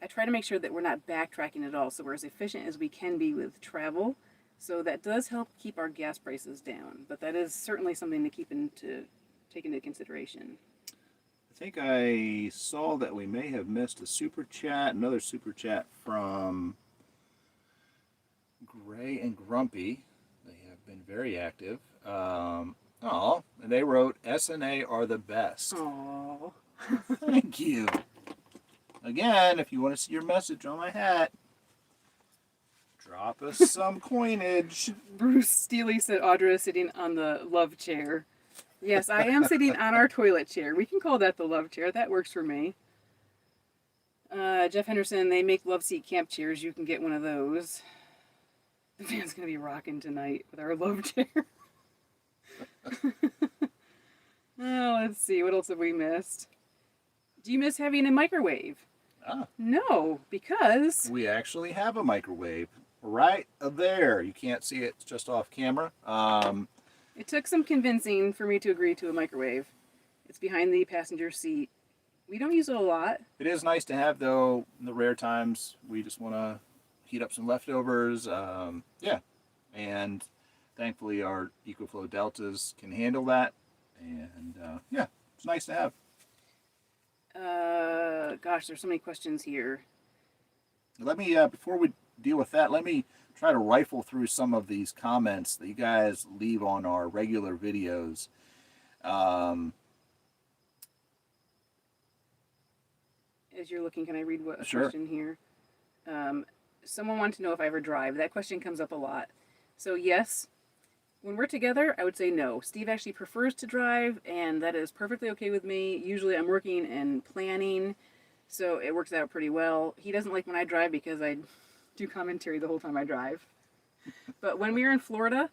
Speaker 1: I try to make sure that we're not backtracking at all, so we're as efficient as we can be with travel. So that does help keep our gas prices down, but that is certainly something to take into consideration.
Speaker 2: I think I saw that we may have missed a super chat, another super chat from Gray and Grumpy. They have been very active. And they wrote, SNA are the best.
Speaker 1: Aww.
Speaker 2: Thank you. Again, if you want to see your message on my hat, drop us some coinage.
Speaker 1: Bruce Steely said Audra is sitting on the love chair. Yes, I am sitting on our toilet chair. We can call that the love chair. That works for me. Jeff Henderson, they make love seat camp chairs. You can get one of those. The van's gonna be rocking tonight with our love chair. Oh, let's see. What else have we missed? Do you miss having a microwave?
Speaker 2: Ah,
Speaker 1: No, because
Speaker 2: we actually have a microwave right there. You can't see it, it's just off camera.
Speaker 1: it took some convincing for me to agree to a microwave. It's behind the passenger seat. We don't use it a lot.
Speaker 2: It is nice to have, though, in the rare times we just want to heat up some leftovers. Yeah, and thankfully our EcoFlow Deltas can handle that. And yeah, it's nice to have.
Speaker 1: Gosh, there's so many questions here.
Speaker 2: Let me, before we deal with that, let me try to rifle through some of these comments that you guys leave on our regular videos.
Speaker 1: As you're looking, can I read what a
Speaker 2: Sure.
Speaker 1: question here? Someone wanted to know if I ever drive. That question comes up a lot. So yes, when we're together, I would say no. Steve actually prefers to drive, and that is perfectly okay with me. Usually I'm working and planning, so it works out pretty well. He doesn't like when I drive because I do commentary the whole time I drive. But when we are in Florida,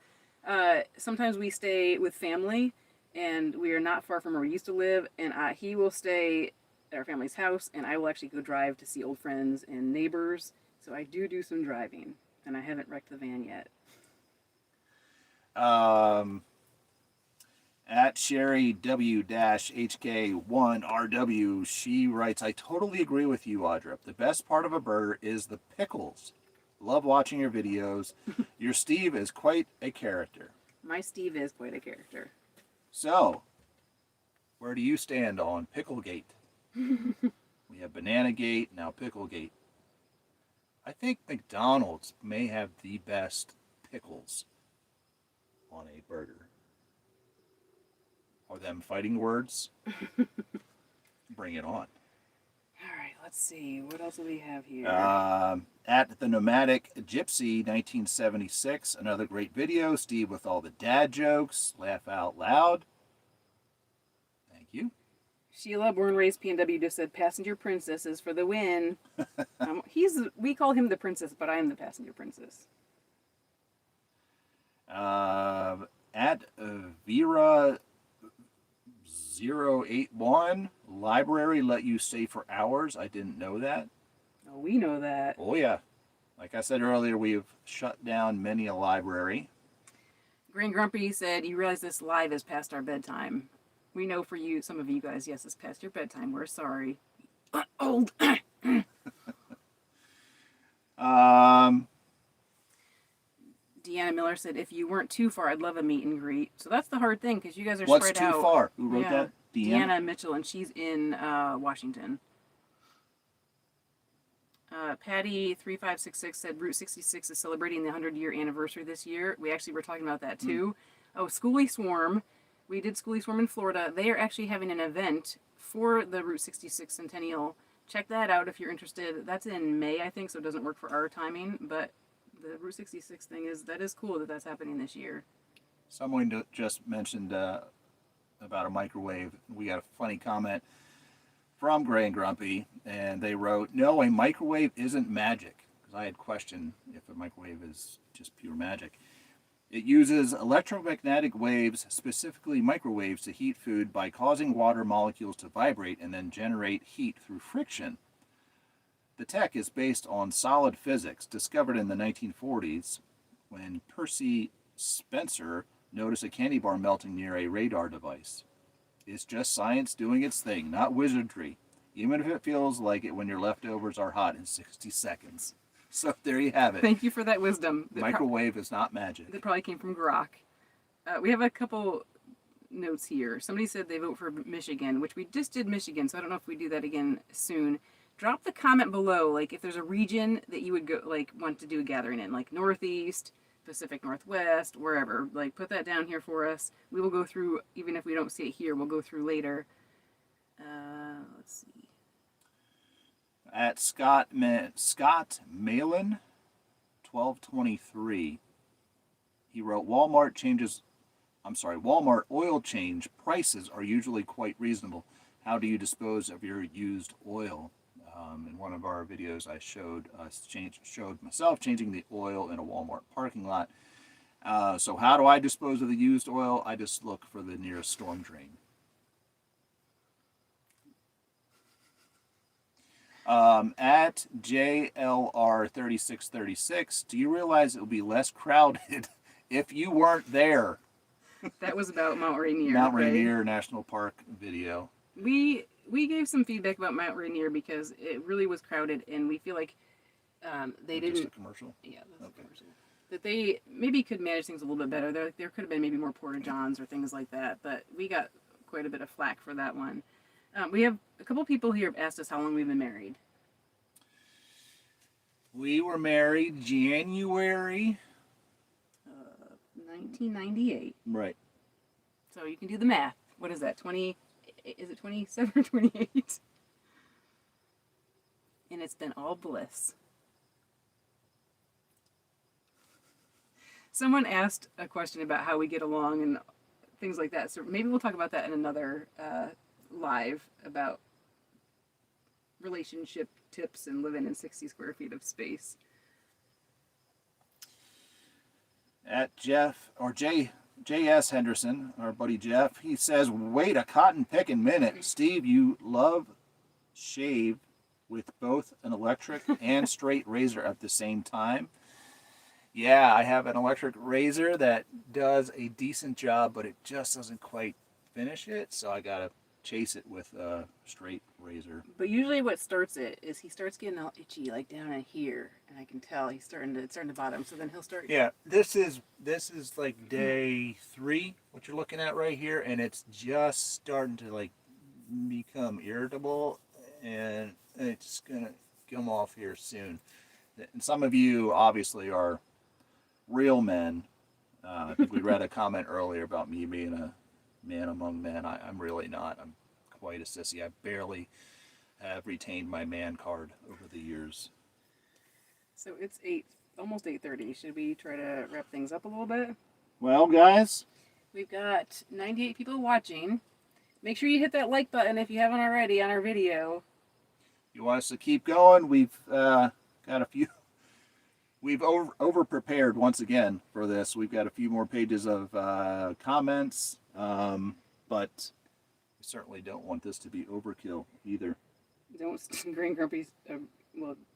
Speaker 1: sometimes we stay with family, and we are not far from where we used to live, and he will stay at our family's house, and I will actually go drive to see old friends and neighbors. So I do some driving, and I haven't wrecked the van yet.
Speaker 2: At Sherry W-HK1RW, she writes, I totally agree with you, Audra. The best part of a burger is the pickles. Love watching your videos. Your Steve is quite a character.
Speaker 1: My Steve is quite a character.
Speaker 2: So, where do you stand on Picklegate? We have Bananagate, now Picklegate. I think McDonald's may have the best pickles on a burger. Are them fighting words? Bring it on.
Speaker 1: All right, let's see. What else do we have here?
Speaker 2: At the Nomadic Gypsy 1976, another great video. Steve with all the dad jokes. Laugh out loud. Thank you.
Speaker 1: Sheila, born raised PNW, just said passenger princess is for the win. We call him the princess, but I am the passenger princess.
Speaker 2: At Vera081, library let you stay for hours. I didn't know that.
Speaker 1: Oh, we know that.
Speaker 2: Oh, yeah. Like I said earlier, we've shut down many a library.
Speaker 1: Green Grumpy said, you realize this live is past our bedtime. We know for you, some of you guys, yes, it's past your bedtime. We're sorry. Old. Deanna Miller said, if you weren't too far, I'd love a meet and greet. So that's the hard thing, because you guys are
Speaker 2: What's
Speaker 1: spread out.
Speaker 2: too far? Who wrote that?
Speaker 1: Deanna Mitchell, and she's in Washington. Patty3566 said Route 66 is celebrating the 100-year anniversary this year. We actually were talking about that too. Oh, Schoolie Swarm. We did Schoolie Swarm in Florida. They are actually having an event for the Route 66 centennial. Check that out if you're interested. That's in May, I think, so it doesn't work for our timing. But the Route 66 thing that is cool that that's happening this year.
Speaker 2: Someone just mentioned about a microwave. We got a funny comment from Gray and Grumpy, and they wrote, no, a microwave isn't magic. Because I had questioned if a microwave is just pure magic. It uses electromagnetic waves, specifically microwaves, to heat food by causing water molecules to vibrate and then generate heat through friction. The tech is based on solid physics, discovered in the 1940s when Percy Spencer noticed a candy bar melting near a radar device. It's just science doing its thing, not wizardry, even if it feels like it when your leftovers are hot in 60 seconds. So there you have it.
Speaker 1: Thank you for that wisdom.
Speaker 2: Microwave is not magic.
Speaker 1: That probably came from Grok. We have a couple notes here. Somebody said they vote for Michigan, which we just did Michigan, so I don't know if we do that again soon. Drop the comment below, like if there's a region that you would go, like want to do a gathering in, like Northeast, Pacific Northwest, wherever. Like put that down here for us. We will go through, even if we don't see it here, we'll go through later. Let's see.
Speaker 2: At Scott Malin, 1223, he wrote, Walmart oil change prices are usually quite reasonable. How do you dispose of your used oil? In one of our videos, I showed myself changing the oil in a Walmart parking lot. So how do I dispose of the used oil? I just look for the nearest storm drain. At JLR3636, do you realize it would be less crowded if you weren't there?
Speaker 1: That was about Mount Rainier.
Speaker 2: Mount
Speaker 1: right?
Speaker 2: Rainier National Park video.
Speaker 1: We gave some feedback about Mount Rainier because it really was crowded, and we feel like they didn't.
Speaker 2: Just a commercial?
Speaker 1: Yeah, that's
Speaker 2: Okay.
Speaker 1: a commercial. That they maybe could manage things a little bit better. There could have been maybe more porta johns or things like that, but we got quite a bit of flack for that one. We have a couple people here have asked us how long we've been married.
Speaker 2: We were married January.
Speaker 1: 1998.
Speaker 2: Right.
Speaker 1: So you can do the math. What is that? 20? Is it 27 or 28? And it's been all bliss. Someone asked a question about how we get along and things like that. So maybe we'll talk about that in another live about relationship tips and living in 60 square feet of space.
Speaker 2: At JS Henderson, our buddy Jeff, he says, wait a cotton picking minute. Steve, you love shave with both an electric and straight razor at the same time. Yeah, I have an electric razor that does a decent job, but it just doesn't quite finish it, so I gotta chase it with a straight razor.
Speaker 1: But usually what starts it is he starts getting all itchy, like down in here, and I can tell it's starting to bother him. So then he'll start.
Speaker 2: Yeah, this is like day 3, what you're looking at right here, and it's just starting to like become irritable, and it's gonna come off here soon. And some of you obviously are real men. I think we read a comment earlier about me being a man among men. I'm really not. I'm quite a sissy. I barely have retained my man card over the years.
Speaker 1: So it's almost 8:30. Should we try to wrap things up a little bit?
Speaker 2: Well, guys,
Speaker 1: We've got 98 people watching. Make sure you hit that like button if you haven't already on our video.
Speaker 2: you want us to keep going? We've got a few. We've over prepared once again for this. We've got a few more pages of comments, but we certainly don't want this to be overkill either.
Speaker 1: Green Grumpy,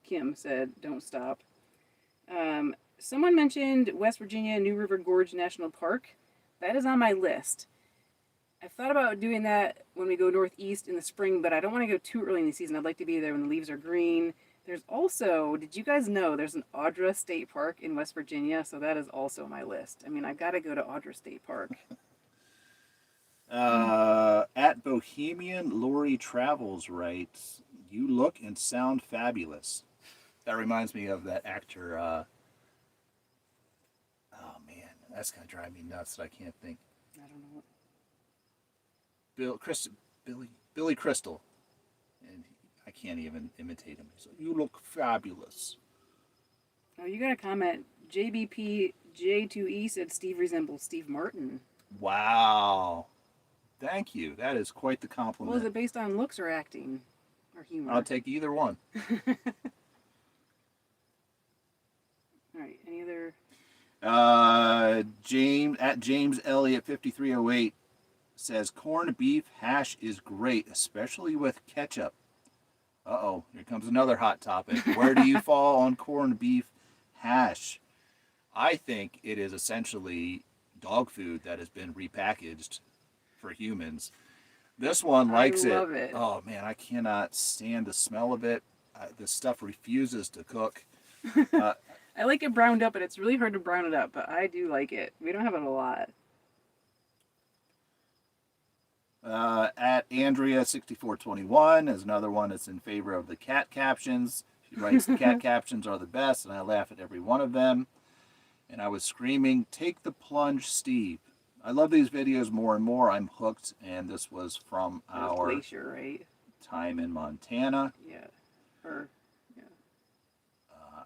Speaker 1: Kim said, don't stop. Someone mentioned West Virginia New River Gorge National Park. That is on my list. I've thought about doing that when we go northeast in the spring, but I don't want to go too early in the season. I'd like to be there when the leaves are green. There's also, did you guys know there's an Audra State Park in West Virginia? So that is also on my list. I mean, I've got to go to Audra State Park.
Speaker 2: At Bohemian Lori Travels writes, you look and sound fabulous. That reminds me of that actor. Oh man, that's gonna drive me nuts that I can't think.
Speaker 1: I don't know.
Speaker 2: Billy Crystal, and I can't even imitate him. He's like, you look fabulous.
Speaker 1: Oh, you got a comment. JBP J2E said Steve resembles Steve Martin.
Speaker 2: Wow. Thank you. That is quite the compliment.
Speaker 1: Was it based on looks or acting or humor?
Speaker 2: I'll take either one.
Speaker 1: All right. Any other?
Speaker 2: James Elliott 5308 says corned beef hash is great, especially with ketchup. Uh-oh, here comes another hot topic. Where do you fall on corned beef hash? I think it is essentially dog food that has been repackaged for humans. This one likes
Speaker 1: I love it.
Speaker 2: Oh man, I cannot stand the smell of it. This stuff refuses to cook.
Speaker 1: I like it browned up, but it's really hard to brown it up, but I do like it. We don't have it a lot.
Speaker 2: At Andrea6421 is another one that's in favor of the cat captions. She writes, the cat captions are the best, and I laugh at every one of them. And I was screaming, take the plunge, Steve. I love these videos more and more. I'm hooked, and this was from our
Speaker 1: Glacier, right?
Speaker 2: time in Montana.
Speaker 1: Yeah.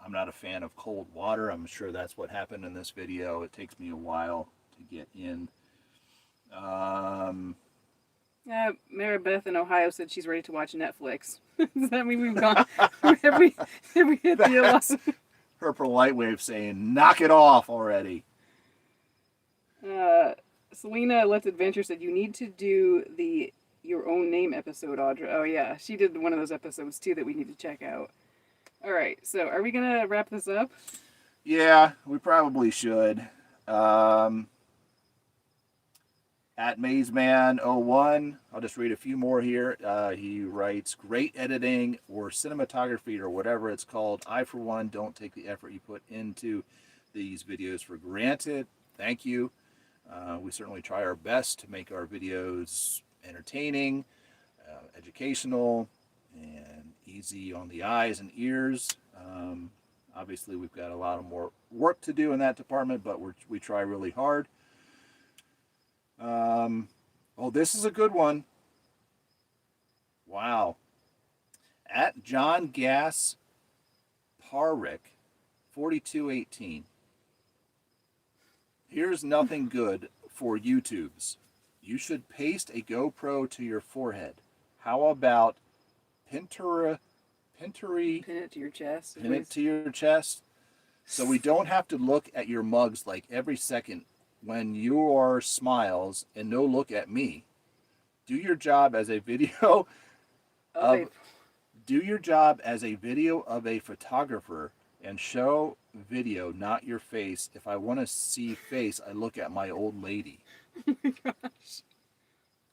Speaker 2: I'm not a fan of cold water. I'm sure that's what happened in this video. It takes me a while to get in.
Speaker 1: Maribeth in Ohio said she's ready to watch Netflix. Does that mean we've gone? have we hit the 11?
Speaker 2: Her polite way of saying, knock it off already.
Speaker 1: Selena Let's Adventure said you need to do the your own name episode, Audra. Oh yeah, she did one of those episodes too that we need to check out. All right, so are we gonna wrap this up?
Speaker 2: Yeah, we probably should. At Mazeman01, I'll just read a few more here. He writes, great editing or cinematography or whatever it's called. I, for one, don't take the effort you put into these videos for granted. Thank you. We certainly try our best to make our videos entertaining, educational, and easy on the eyes and ears. Obviously, we've got a lot of more work to do in that department, but we try really hard. Oh, this is a good one. Wow. At John Gas Parrick, 4218. Here's nothing good for YouTubes. You should paste a GoPro to your forehead. How about pin it
Speaker 1: to your chest.
Speaker 2: Pin it to your chest. So we don't have to look at your mugs like every second when your smiles and no look at me. Do your job as a video of a photographer and show video, not your face. If I want to see face, I look at my old lady.
Speaker 1: Oh my gosh.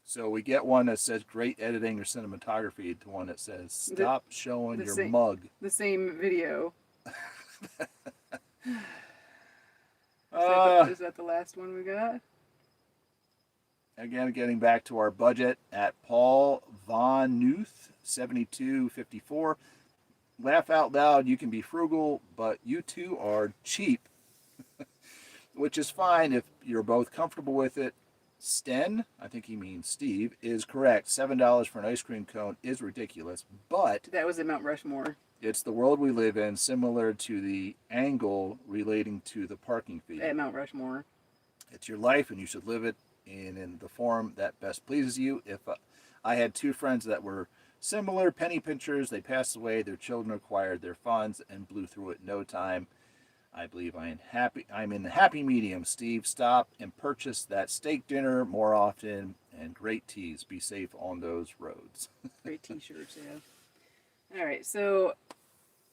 Speaker 2: So we get one that says great editing or cinematography to one that says stop showing your mug.
Speaker 1: The same video. Is that the last one we got?
Speaker 2: Again, getting back to our budget at Paul Von Nuth, 7254. Laugh out loud, you can be frugal, but you two are cheap. Which is fine if you're both comfortable with it. Sten, I think he means Steve, is correct. $7 for an ice cream cone is ridiculous, but
Speaker 1: that was in Mount Rushmore.
Speaker 2: It's the world we live in, similar to the angle relating to the parking fee.
Speaker 1: At Mount Rushmore.
Speaker 2: It's your life, and you should live it in the form that best pleases you. If I had two friends that were similar penny pinchers, they passed away, their children acquired their funds and blew through it in no time. I believe I'm in the happy medium. Steve, stop and purchase that steak dinner more often, and great teas. Be safe on those roads.
Speaker 1: Great t-shirts, yeah. All right, so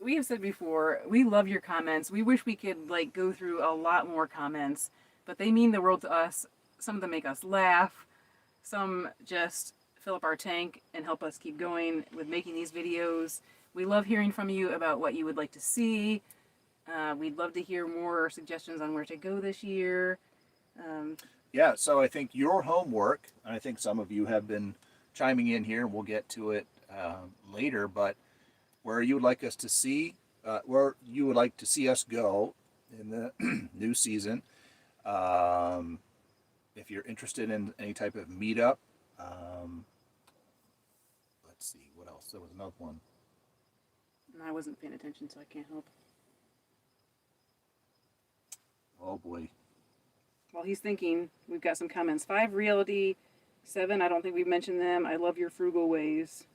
Speaker 1: we have said before, we love your comments. We wish we could go through a lot more comments, but they mean the world to us. Some of them make us laugh. Some just fill up our tank and help us keep going with making these videos. We love hearing from you about what you would like to see. We'd love to hear more suggestions on where to go this year.
Speaker 2: Yeah, so I think your homework, and I think some of you have been chiming in here, and we'll get to it later, but where you would like us to see, where you would like to see us go in the new season. If you're interested in any type of meetup, let's see, what else? There was another one.
Speaker 1: I wasn't paying attention, so I can't help.
Speaker 2: Oh boy.
Speaker 1: While he's thinking, we've got some comments. 5 Realty, 7, I don't think we've mentioned them. I love your frugal ways.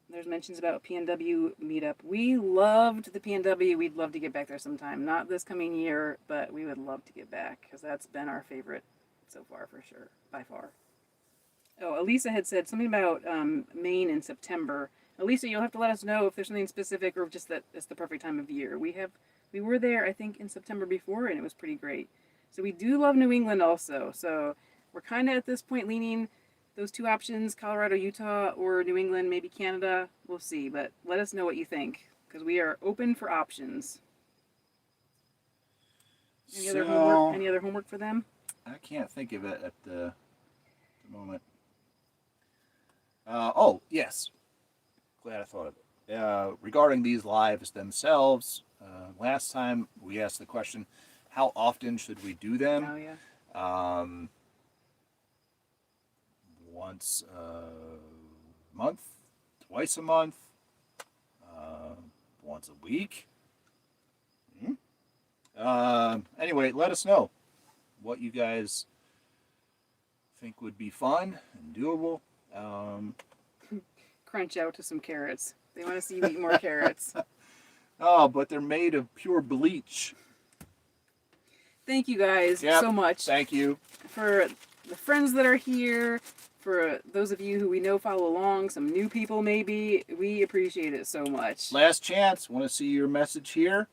Speaker 1: There's mentions about PNW meetup. We loved the PNW. We'd love to get back there sometime. Not this coming year, but we would love to get back because that's been our favorite so far, for sure, by far. Oh, Elisa had said something about Maine in September. Elisa, you'll have to let us know if there's something specific or just that it's the perfect time of year. We were there, I think, in September before, and it was pretty great. So we do love New England also. So we're kind of at this point leaning those two options, Colorado, Utah, or New England, maybe Canada. We'll see, but let us know what you think, because we are open for options. Any other homework for them?
Speaker 2: I can't think of it at the moment. Oh, yes. Glad I thought of it. Regarding these lives themselves, last time we asked the question, how often should we do them?
Speaker 1: Oh, yeah.
Speaker 2: Once a month, twice a month, once a week. Anyway, let us know what you guys think would be fun and doable.
Speaker 1: Crunch out to some carrots. They want to see you eat more carrots.
Speaker 2: Oh, but they're made of pure bleach.
Speaker 1: Thank you guys so much.
Speaker 2: Thank you.
Speaker 1: For the friends that are here, for those of you who we know follow along, some new people maybe, we appreciate it so much.
Speaker 2: Last chance. Want to see your message here.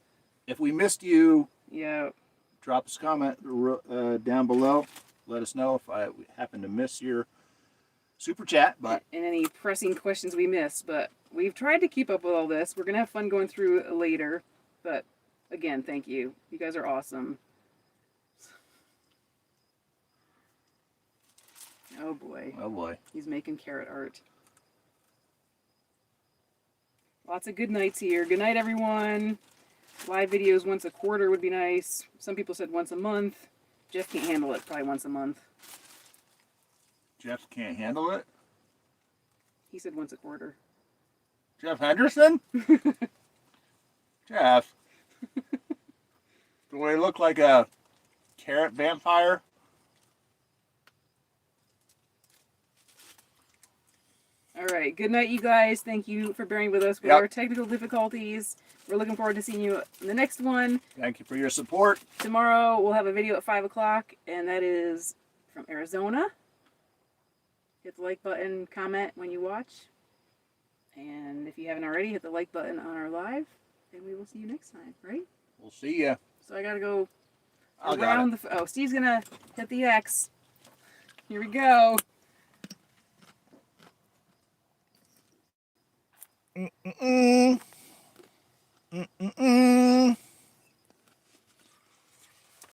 Speaker 2: If we missed you,
Speaker 1: Yeah.
Speaker 2: drop us a comment down below. Let us know if I happen to miss your super chat. But
Speaker 1: and any pressing questions we missed. But we've tried to keep up with all this. We're going to have fun going through it later. But again, thank you. You guys are awesome. Oh boy.
Speaker 2: Oh boy.
Speaker 1: He's making carrot art. Lots of good nights here. Good night, everyone. Live videos once a quarter would be nice. Some people said once a month. Jeff can't handle it. Probably once a month.
Speaker 2: Jeff can't handle it?
Speaker 1: He said once a quarter.
Speaker 2: Jeff Henderson? Jeff. Do I look like a carrot vampire?
Speaker 1: All right. Good night, you guys. Thank you for bearing with us with our technical difficulties. We're looking forward to seeing you in the next one.
Speaker 2: Thank you for your support.
Speaker 1: Tomorrow we'll have a video at 5 o'clock, and that is from Arizona. Hit the like button, comment when you watch. And if you haven't already, hit the like button on our live, and we will see you next time, right?
Speaker 2: We'll see ya.
Speaker 1: So I got to go around the... Oh, Steve's going to hit the X. Here we go.
Speaker 2: Mm-mm-mm.